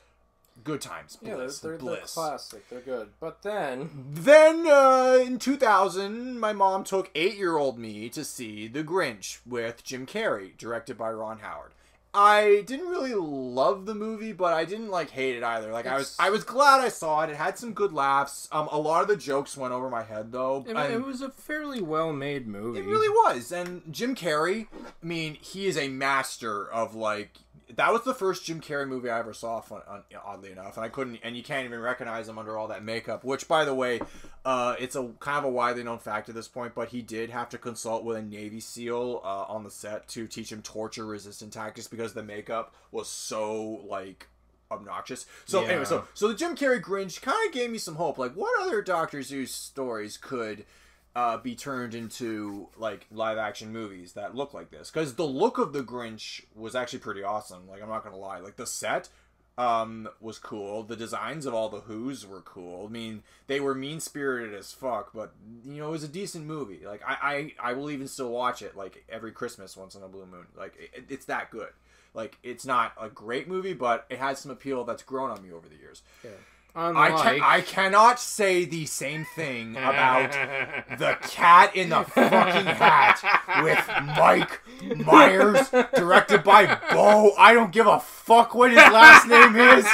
Good times. Bliss. They're classic. They're good. But then... in 2000, my mom took 8-year-old me to see The Grinch with Jim Carrey, directed by Ron Howard. I didn't really love the movie, but I didn't like hate it either. Like I was glad I saw it. It had some good laughs. A lot of the jokes went over my head though. It was a fairly well-made movie. It really was. And Jim Carrey, I mean, he is a master of like. That was the first Jim Carrey movie I ever saw, oddly enough, and you can't even recognize him under all that makeup. Which, by the way, it's a kind of a widely known fact at this point, but he did have to consult with a Navy SEAL on the set to teach him torture-resistant tactics because the makeup was so like obnoxious. So yeah. Anyway, so the Jim Carrey Grinch kind of gave me some hope. Like, what other Dr. Zeus stories could be turned into like live action movies that look like this? Because the look of the Grinch was actually pretty awesome. Like, I'm not gonna lie, like the set was cool. The designs of all the Who's were cool. I mean, they were mean spirited as fuck, but you know, it was a decent movie. Like I will even still watch it like every Christmas once in a blue moon. Like it's that good. Like, it's not a great movie, but it has some appeal that's grown on me over the years. Yeah. I cannot say the same thing about the Cat in the fucking Hat with Mike Myers, directed by Bo. I don't give a fuck what his last name is.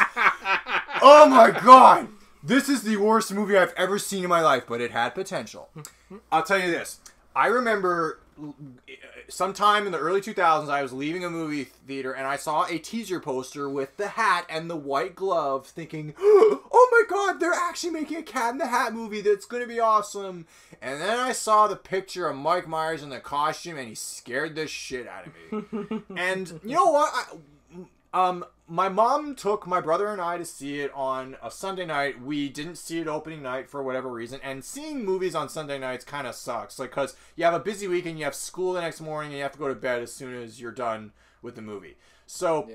Oh my god. This is the worst movie I've ever seen in my life, but it had potential. I'll tell you this. I remember sometime in the early 2000s, I was leaving a movie theater and I saw a teaser poster with the hat and the white glove, thinking, oh my god, they're actually making a Cat in the Hat movie that's going to be awesome. And then I saw the picture of Mike Myers in the costume and he scared the shit out of me. And you know what? My mom took my brother and I to see it on a Sunday night. We didn't see it opening night for whatever reason. And seeing movies on Sunday nights kind of sucks. Like, because you have a busy weekend, you have school the next morning, and you have to go to bed as soon as you're done with the movie. So,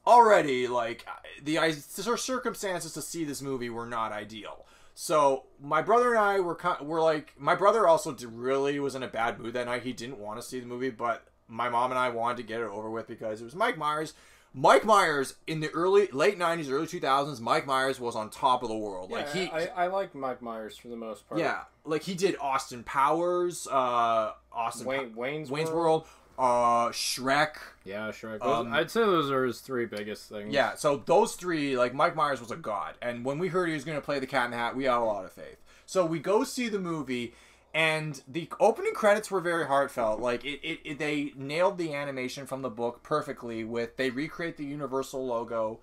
already, like, the circumstances to see this movie were not ideal. So, my brother and I were like, my brother also really was in a bad mood that night. He didn't want to see the movie, but my mom and I wanted to get it over with because it was Mike Myers. Mike Myers in the late 90s, early 2000s, Mike Myers was on top of the world. Like I like Mike Myers for the most part. Yeah, like he did Austin Powers, Wayne's World, Shrek. Yeah, Shrek. I'd say those are his 3 biggest things. Yeah, so those 3, like Mike Myers was a god, and when we heard he was going to play the Cat in the Hat, we had a lot of faith. So we go see the movie. And the opening credits were very heartfelt. Like, they nailed the animation from the book perfectly they recreate the Universal logo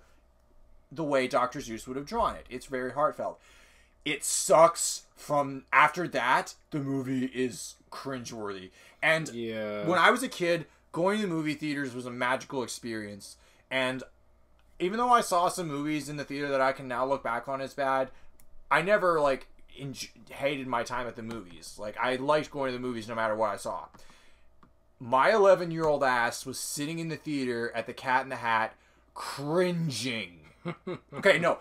the way Dr. Zeus would have drawn it. It's very heartfelt. it sucks. From after that, the movie is cringeworthy. And when I was a kid, going to movie theaters was a magical experience. And even though I saw some movies in the theater that I can now look back on as bad, I never, like, hated my time at the movies. Like, I liked going to the movies no matter what I saw. My 11-year-old ass was sitting in the theater at the Cat in the Hat, cringing. Okay, no.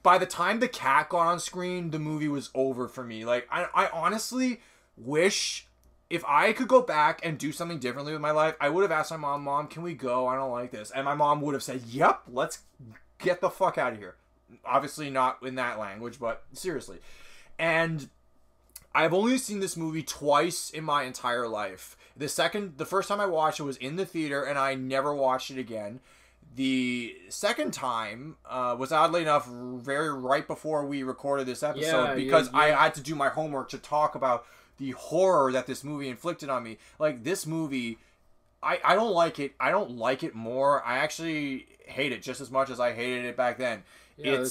By the time the cat got on screen, the movie was over for me. Like, I honestly wish if I could go back and do something differently with my life, I would have asked my mom, Mom, can we go? I don't like this. And my mom would have said, yep, let's get the fuck out of here. Obviously not in that language, but seriously. And I've only seen this movie twice in my entire life. The first time I watched it was in the theater, and I never watched it again. The second time was oddly enough very right before we recorded this episode because I had to do my homework to talk about the horror that this movie inflicted on me. Like, this movie, I don't like it. I don't like it more. I actually hate it just as much as I hated it back then. Yeah,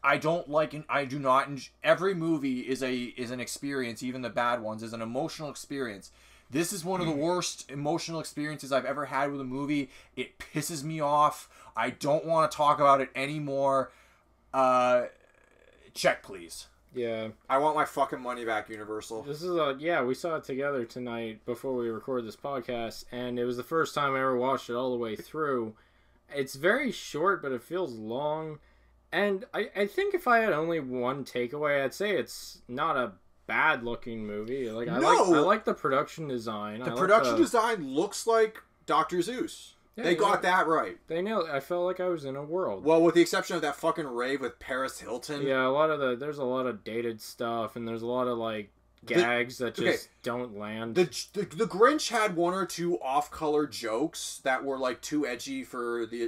I don't like it. I do not. Every movie is an experience. Even the bad ones is an emotional experience. This is one of the worst emotional experiences I've ever had with a movie. It pisses me off. I don't want to talk about it anymore. Check, please. Yeah. I want my fucking money back, Universal. This is we saw it together tonight before we recorded this podcast, and it was the first time I ever watched it all the way through. It's very short, but it feels long. And I think if I had only one takeaway, I'd say it's not a bad-looking movie. Like, I like the production design. The production design looks like Dr. Zeus. Yeah, they got that right. They nailed it. I felt like I was in a world. Well, with the exception of that fucking rave with Paris Hilton. Yeah, there's a lot of dated stuff, and there's a lot of, like, gags that just don't land. The Grinch had one or two off-color jokes that were, like, too edgy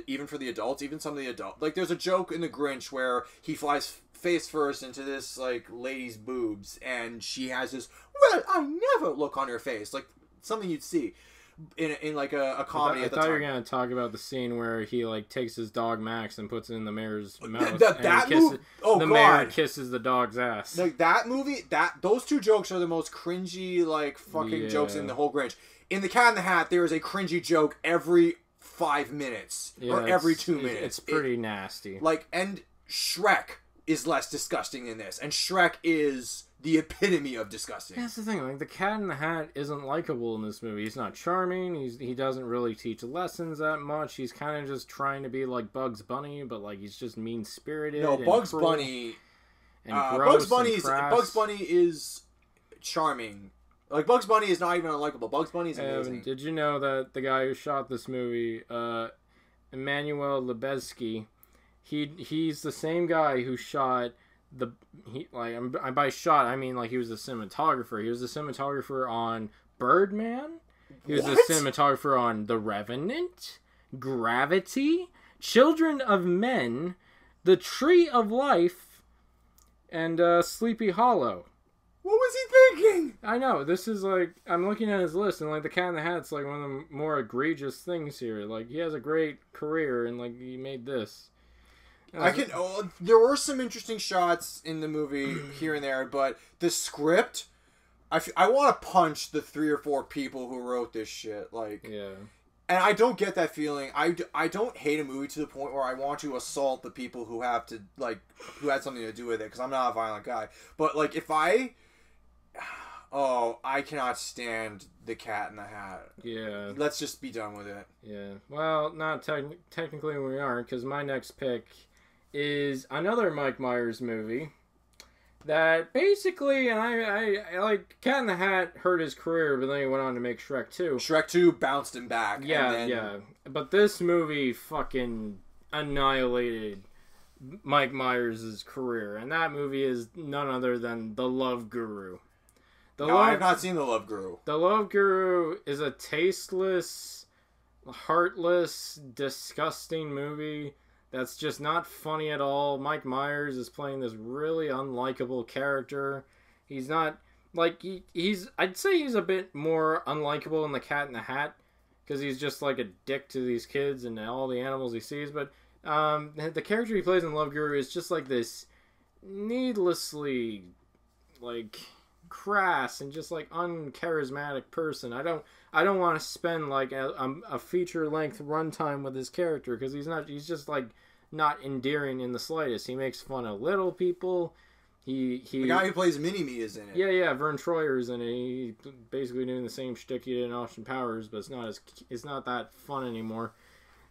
even for the adults, even some of the adults. Like, there's a joke in the Grinch where he flies face first into this, like, lady's boobs, and she has this, well, I never look on her face. Like, something you'd see in like a comedy at the time. I thought you were going to talk about the scene where he, like, takes his dog Max and puts it in the mayor's mouth. The mayor kisses the dog's ass. Like, that movie, those two jokes are the most cringy, like, fucking jokes in the whole Grinch. In The Cat in the Hat, there is a cringy joke every 5 minutes or every 2 minutes. It's pretty nasty. Like, and Shrek is less disgusting than this, and Shrek is the epitome of disgusting. That's the thing. Like, the Cat in the Hat isn't likable in this movie. He's not charming. He doesn't really teach lessons that much. He's kind of just trying to be like Bugs Bunny, but like he's just mean spirited. No, Bugs Bunny. And Bugs Bunny is charming. Like, Bugs Bunny is not even unlikable. Bugs Bunny is amazing. Did you know that the guy who shot this movie, Emmanuel Lubezki, he's the same guy who shot by shot I mean, like, he was a cinematographer. He was a cinematographer on Birdman. He was a cinematographer on The Revenant, Gravity, Children of Men, The Tree of Life, and Sleepy Hollow. What was he thinking? I know. This is like, I'm looking at his list, and like The Cat in the Hat's like one of the more egregious things here. Like, he has a great career, and like he made this. There were some interesting shots in the movie here and there, but the script, I want to punch the 3 or 4 people who wrote this shit. Like, yeah. And I don't get that feeling. I don't hate a movie to the point where I want to assault the people who have to, like, who had something to do with it, because I'm not a violent guy. But, like, I cannot stand The Cat in the Hat. Yeah. Let's just be done with it. Yeah. Well, not technically we aren't, because my next pick is another Mike Myers movie that basically, and I like, Cat in the Hat hurt his career, but then he went on to make Shrek 2. Shrek 2 bounced him back. Yeah. But this movie fucking annihilated Mike Myers' career, and that movie is none other than The Love Guru. I have not seen The Love Guru. The Love Guru is a tasteless, heartless, disgusting movie that's just not funny at all. Mike Myers is playing this really unlikable character. He's not, like, I'd say he's a bit more unlikable in The Cat in the Hat, because he's just like a dick to these kids and all the animals he sees, but the character he plays in Love Guru is just like this needlessly, like, crass and just, like, uncharismatic person. I don't want to spend, like, a feature-length runtime with his character, because he's just, like, not endearing in the slightest. He makes fun of little people. The guy who plays Mini-Me is in it. Yeah, Vern Troyer's in it. He's basically doing the same shtick he did in Austin Powers, but it's not that fun anymore.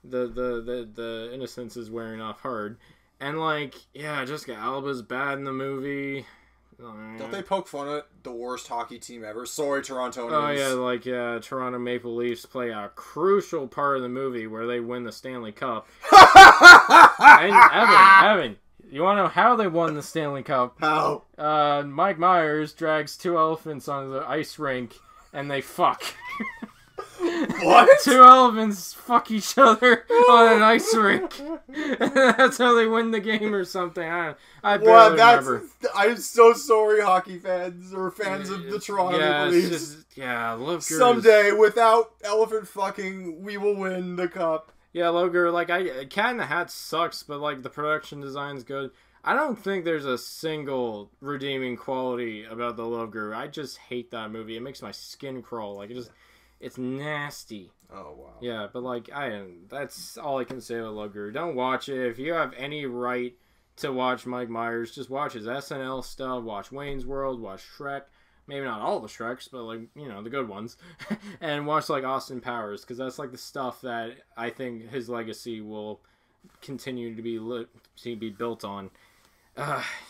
The innocence is wearing off hard. And, like, yeah, Jessica Alba's bad in the movie. Don't they poke fun at the worst hockey team ever? Sorry, Torontonians. Oh, yeah, like, Toronto Maple Leafs play a crucial part of the movie where they win the Stanley Cup. And Evan, you want to know how they won the Stanley Cup? How? Mike Myers drags two elephants on the ice rink, and they fuck. What? Two elephants fuck each other on an ice rink. That's how they win the game or something. I barely remember. I'm so sorry, hockey fans or fans of the Toronto Maple Leafs. Look. Someday, without elephant fucking, we will win the cup. Yeah, Logar, like, Cat in the Hat sucks, but, like, the production design's good. I don't think there's a single redeeming quality about the Love Guru. I just hate that movie. It makes my skin crawl. Like, it's nasty. Oh, wow. Yeah, but, like, that's all I can say about Love Guru. Don't watch it. If you have any right to watch Mike Myers, just watch his SNL stuff, watch Wayne's World, watch Shrek. Maybe not all the Shreks, but, like, you know, the good ones. And watch, like, Austin Powers, because that's, like, the stuff that I think his legacy will continue to be built on.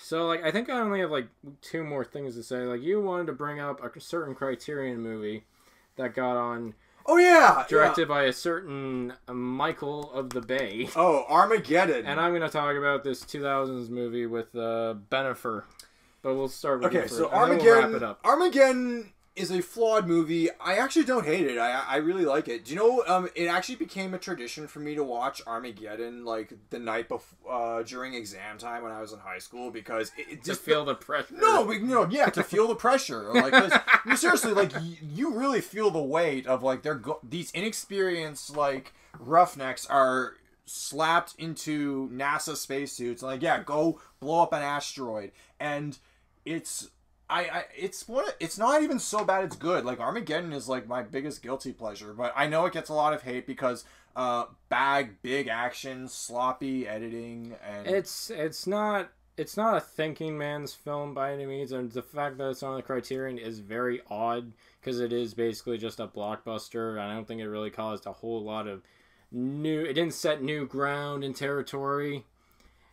So, like, I think I only have, like, two more things to say. Like, you wanted to bring up a certain Criterion movie that got on... Oh, yeah! Directed by a certain Michael of the Bay. Oh, Armageddon. And I'm going to talk about this 2000s movie with Benifer. But we'll start with okay, so Armageddon. We'll wrap it up. Armageddon is a flawed movie. I actually don't hate it. I really like it. Do you know? It actually became a tradition for me to watch Armageddon like the night before during exam time when I was in high school because it just to feel the pressure. To feel the pressure. Like, 'cause, seriously, like you really feel the weight of like these inexperienced like roughnecks are slapped into NASA spacesuits and like go blow up an asteroid and. It's not even so bad it's good. Like Armageddon is like my biggest guilty pleasure, but I know it gets a lot of hate because big action, sloppy editing, and it's not a thinking man's film by any means, and the fact that it's on the Criterion is very odd because it is basically just a blockbuster, and I don't think it really caused a whole lot of it didn't set new ground and territory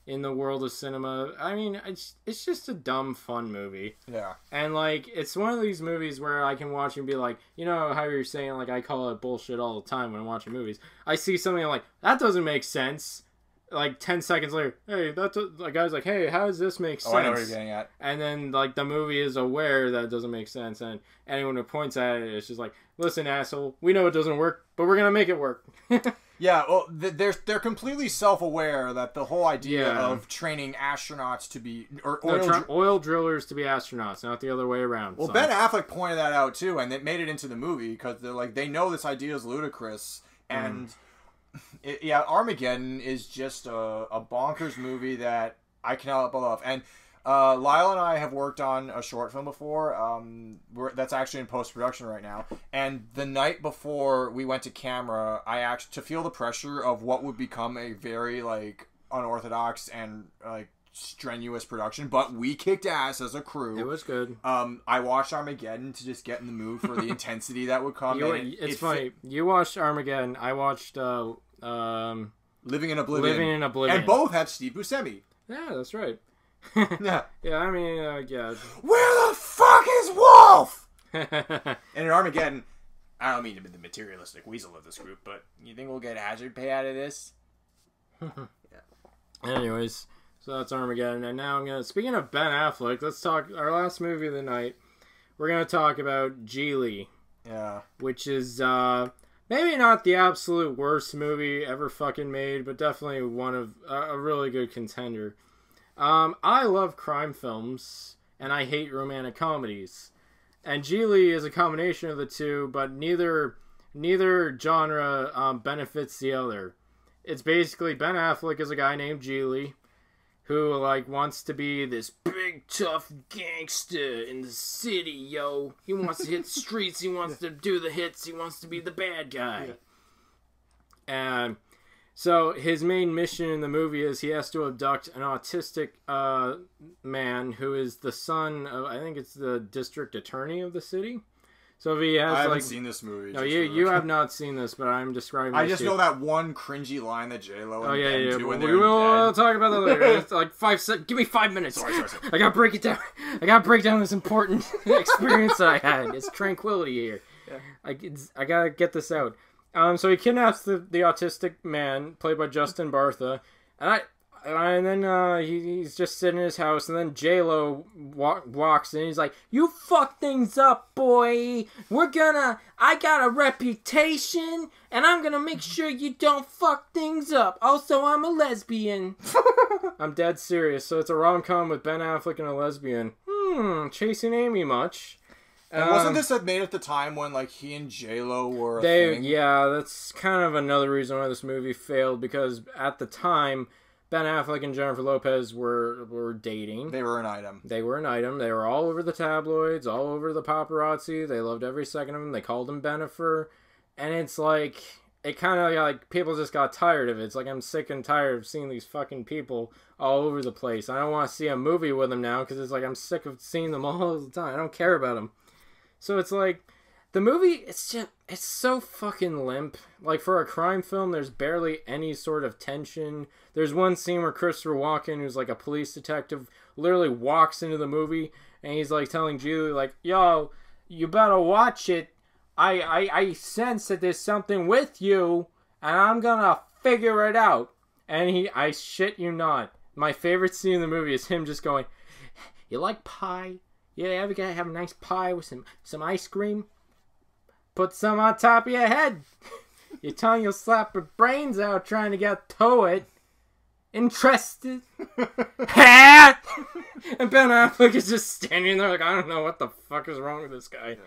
in the world of cinema. I mean, it's just a dumb, fun movie. Yeah. And, like, it's one of these movies where I can watch and be like, you know how you're saying, like, I call it bullshit all the time when I'm watching movies. I see something, I'm like, that doesn't make sense. Like, 10 seconds later, hey, the guy's like, hey, how does this make sense? Oh, I know what you're getting at. And then, like, the movie is aware that it doesn't make sense, and anyone who points at it is just like, listen, asshole, we know it doesn't work, but we're gonna make it work. Yeah, well, they're completely self-aware that the whole idea of training astronauts to be oil drillers to be astronauts, not the other way around. Well, Ben Affleck pointed that out too, and it made it into the movie because they're like they know this idea is ludicrous, and Armageddon is just a bonkers movie that I cannot help but love. And Lyle and I have worked on a short film before. That's actually in post-production right now. And the night before we went to camera, to feel the pressure of what would become a very like unorthodox and like strenuous production, but we kicked ass as a crew. It was good. I watched Armageddon to just get in the mood for the intensity that would come. It's funny. You watched Armageddon. I watched Living in Oblivion. And both have Steve Buscemi. Yeah, that's right. Yeah. Yeah, I mean, yeah. Where the fuck is Wolf? And in Armageddon, I don't mean to be the materialistic weasel of this group, but you think we'll get hazard pay out of this? Yeah. Anyways, so that's Armageddon, and now speaking of Ben Affleck, let's talk our last movie of the night. We're gonna talk about Geely. Yeah. Which is maybe not the absolute worst movie ever fucking made, but definitely one of a really good contender. I love crime films, and I hate romantic comedies. And Geely is a combination of the two, but neither genre benefits the other. It's basically Ben Affleck is a guy named Geely. who like wants to be this big tough gangster in the city, yo. He wants to hit the streets, he wants to do the hits, he wants to be the bad guy. And so his main mission in the movie is he has to abduct an autistic man who is the son of, I think it's the district attorney of the city. So if he has, I haven't seen this movie. No, you have not seen this, but I'm describing. I just know that one cringy line that J-Lo and Ben do when we they're will talk about that later. It's like 5 seconds. Give me 5 minutes. Sorry. I gotta break it down. I gotta break down this important experience that I had. It's tranquility here. Yeah. I gotta get this out. So he kidnaps the autistic man, played by Justin Bartha, and then he's just sitting in his house, and then J-Lo walks in. He's like, "You fuck things up, boy. I got a reputation, and I'm gonna make sure you don't fuck things up. Also, I'm a lesbian." I'm dead serious. So it's a rom-com with Ben Affleck and a lesbian. Chasing Amy much. And wasn't this made at the time when like he and J-Lo were a thing? Yeah, that's kind of another reason why this movie failed, because at the time, Ben Affleck and Jennifer Lopez were dating. They were an item. They were all over the tabloids, all over the paparazzi. They loved every second of him. They called him Benifer. And it's like, it kind of like, people just got tired of it. It's like, I'm sick and tired of seeing these fucking people all over the place. I don't want to see a movie with them now, because it's like, I'm sick of seeing them all the time. I don't care about them. So it's like, the movie, it's so fucking limp. Like, for a crime film, there's barely any sort of tension. There's one scene where Christopher Walken, who's like a police detective, literally walks into the movie, and he's like telling Julie, like, "Yo, you better watch it. I sense that there's something with you, and I'm gonna figure it out." And I shit you not, my favorite scene in the movie is him just going, "You like pie? Yeah, ever gonna have a nice pie with some ice cream? Put some on top of your head. Your tongue will slap your brains out trying to get to it. Interested?" And Ben Affleck is just standing there like, I don't know what the fuck is wrong with this guy.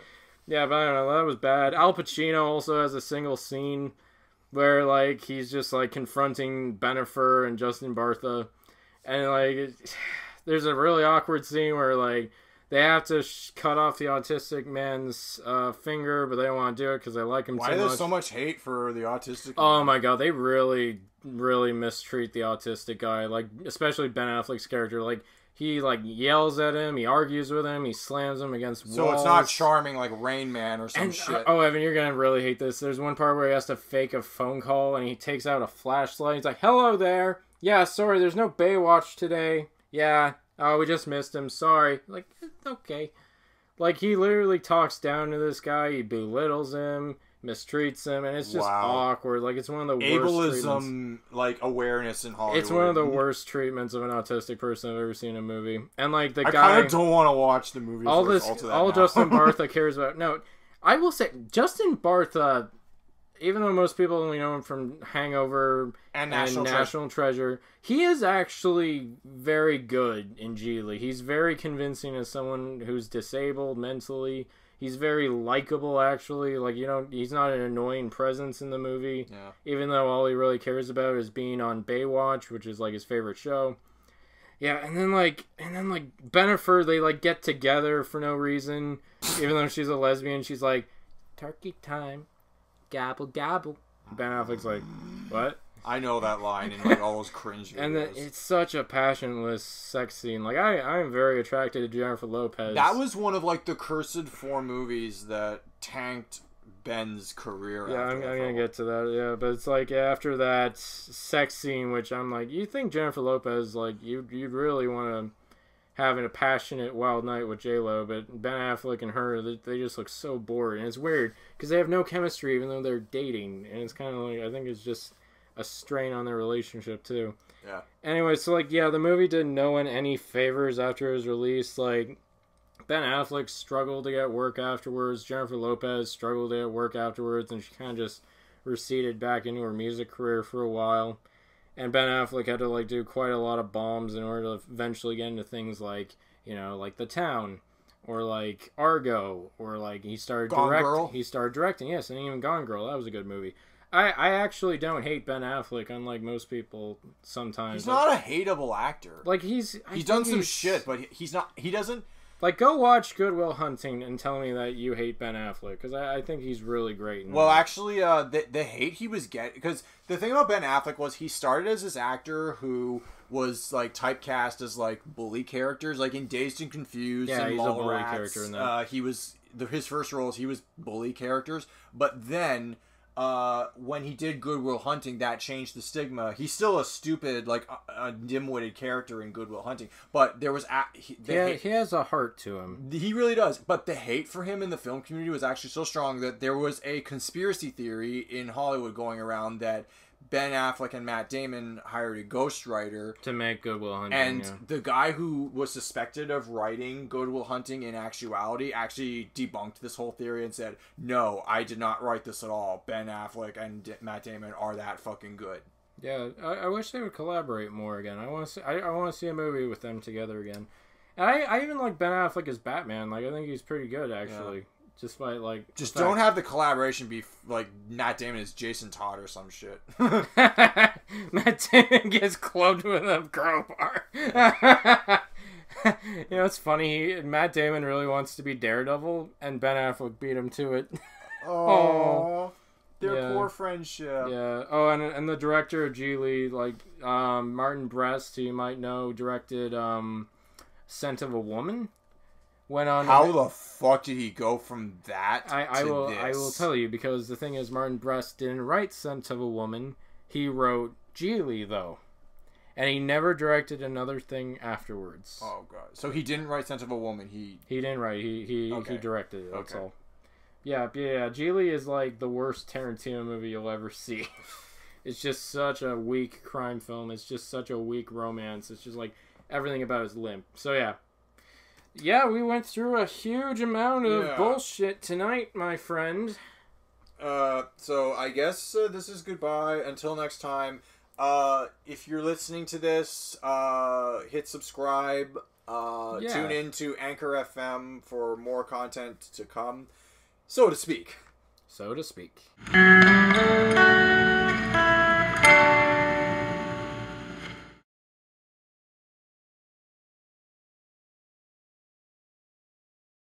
Yeah, but I don't know, that was bad. Al Pacino also has a single scene where like he's just like confronting Benifer and Justin Bartha, and like there's a really awkward scene where like they have to cut off the autistic man's finger, but they don't want to do it because they like him too much. Why is there so much hate for the autistic man? Oh my god, they really mistreat the autistic guy. Like, especially Ben Affleck's character. Like, he like yells at him, he argues with him, he slams him against walls. So it's not charming like Rain Man or some shit. Oh, Evan, you're gonna really hate this. There's one part where he has to fake a phone call, and he takes out a flashlight. He's like, "Hello there. Yeah, sorry, there's no Baywatch today. Yeah. Oh, we just missed him. Sorry." Like, okay. Like, he literally talks down to this guy. He belittles him, mistreats him, and it's just awkward. Like, it's one of the worst ableism, like, awareness in Hollywood. It's one of the worst treatments of an autistic person I've ever seen in a movie. And, like, the guy... I kind of don't want to watch the movie. All Justin Bartha cares about... No, I will say, Justin Bartha, even though most people only know him from Hangover and National Treasure, he is actually very good in Geely. He's very convincing as someone who's disabled mentally. He's very likable, actually. Like, you know, he's not an annoying presence in the movie. Yeah. Even though all he really cares about is being on Baywatch, which is, like, his favorite show. Yeah, and then, like, Benifer, they, like, get together for no reason. Even though she's a lesbian, she's like, "Turkey time. Gobble, gobble." Ben Affleck's like, "What?" I know that line in like all those cringe videos. And it's such a passionless sex scene. Like, I am very attracted to Jennifer Lopez. That was one of like the cursed 4 movies that tanked Ben's career. Yeah, I'm gonna get to that. Yeah, but it's like after that sex scene, which I'm like, you think Jennifer Lopez, like, you'd really want to have a passionate wild night with J-Lo, but Ben Affleck and her, they just look so bored. And it's weird because they have no chemistry even though they're dating, and it's kind of like, I think it's just a strain on their relationship too. Yeah. Anyway, so like, yeah, the movie did no one any favors after it was released. Like, Ben Affleck struggled to get work afterwards. Jennifer Lopez struggled to get work afterwards, and she kind of just receded back into her music career for a while. And Ben Affleck had to like do quite a lot of bombs in order to eventually get into things like, you know, like The Town, or like Argo, or like he started directing. Yes, and even Gone Girl, that was a good movie. I actually don't hate Ben Affleck, unlike most people sometimes. He's not a hateable actor. Like, he's done some shit, but he doesn't... Like, go watch Good Will Hunting and tell me that you hate Ben Affleck, because I think he's really great. Well, actually, the hate he was getting... Because the thing about Ben Affleck was he started as this actor who was, like, typecast as, like, bully characters, like in Dazed and Confused and he's a bully character in that. His first roles, he was bully characters, but then... when he did Good Will Hunting, that changed the stigma. He's still a stupid, like, a dim-witted character in Good Will Hunting, but there was... he has a heart to him. He really does, but the hate for him in the film community was actually so strong that there was a conspiracy theory in Hollywood going around that Ben Affleck and Matt Damon hired a ghostwriter to make Good Will Hunting, and the guy who was suspected of writing Good Will Hunting in actuality actually debunked this whole theory and said, no, I did not write this at all. Ben Affleck and Matt Damon are that fucking good. Yeah, I wish they would collaborate more again. I want to see a movie with them together again. And I even like Ben Affleck as Batman. Like, I think he's pretty good, actually. Yeah. Just by, like... Just don't have the collaboration be, like, Matt Damon is Jason Todd or some shit. Matt Damon gets clubbed with a crowbar. You know, it's funny. Matt Damon really wants to be Daredevil, and Ben Affleck beat him to it. Oh, their poor friendship. Yeah. Oh, and the director of Geely, like, Martin Brest, who you might know, directed Scent of a Woman. Went on. How the fuck did he go from that I will tell you, because the thing is, Martin Brest didn't write Scent of a Woman. He wrote Geely, though. And he never directed another thing afterwards. Oh, God. So he didn't write Scent of a Woman. He didn't write. He directed it. That's all. Yeah. Geely is like the worst Tarantino movie you'll ever see. It's just such a weak crime film. It's just such a weak romance. It's just like everything about is limp. So, yeah. Yeah, we went through a huge amount of bullshit tonight, my friend. So I guess this is goodbye. Until next time. If you're listening to this, hit subscribe. Tune in to Anchor FM for more content to come, so to speak. So to speak.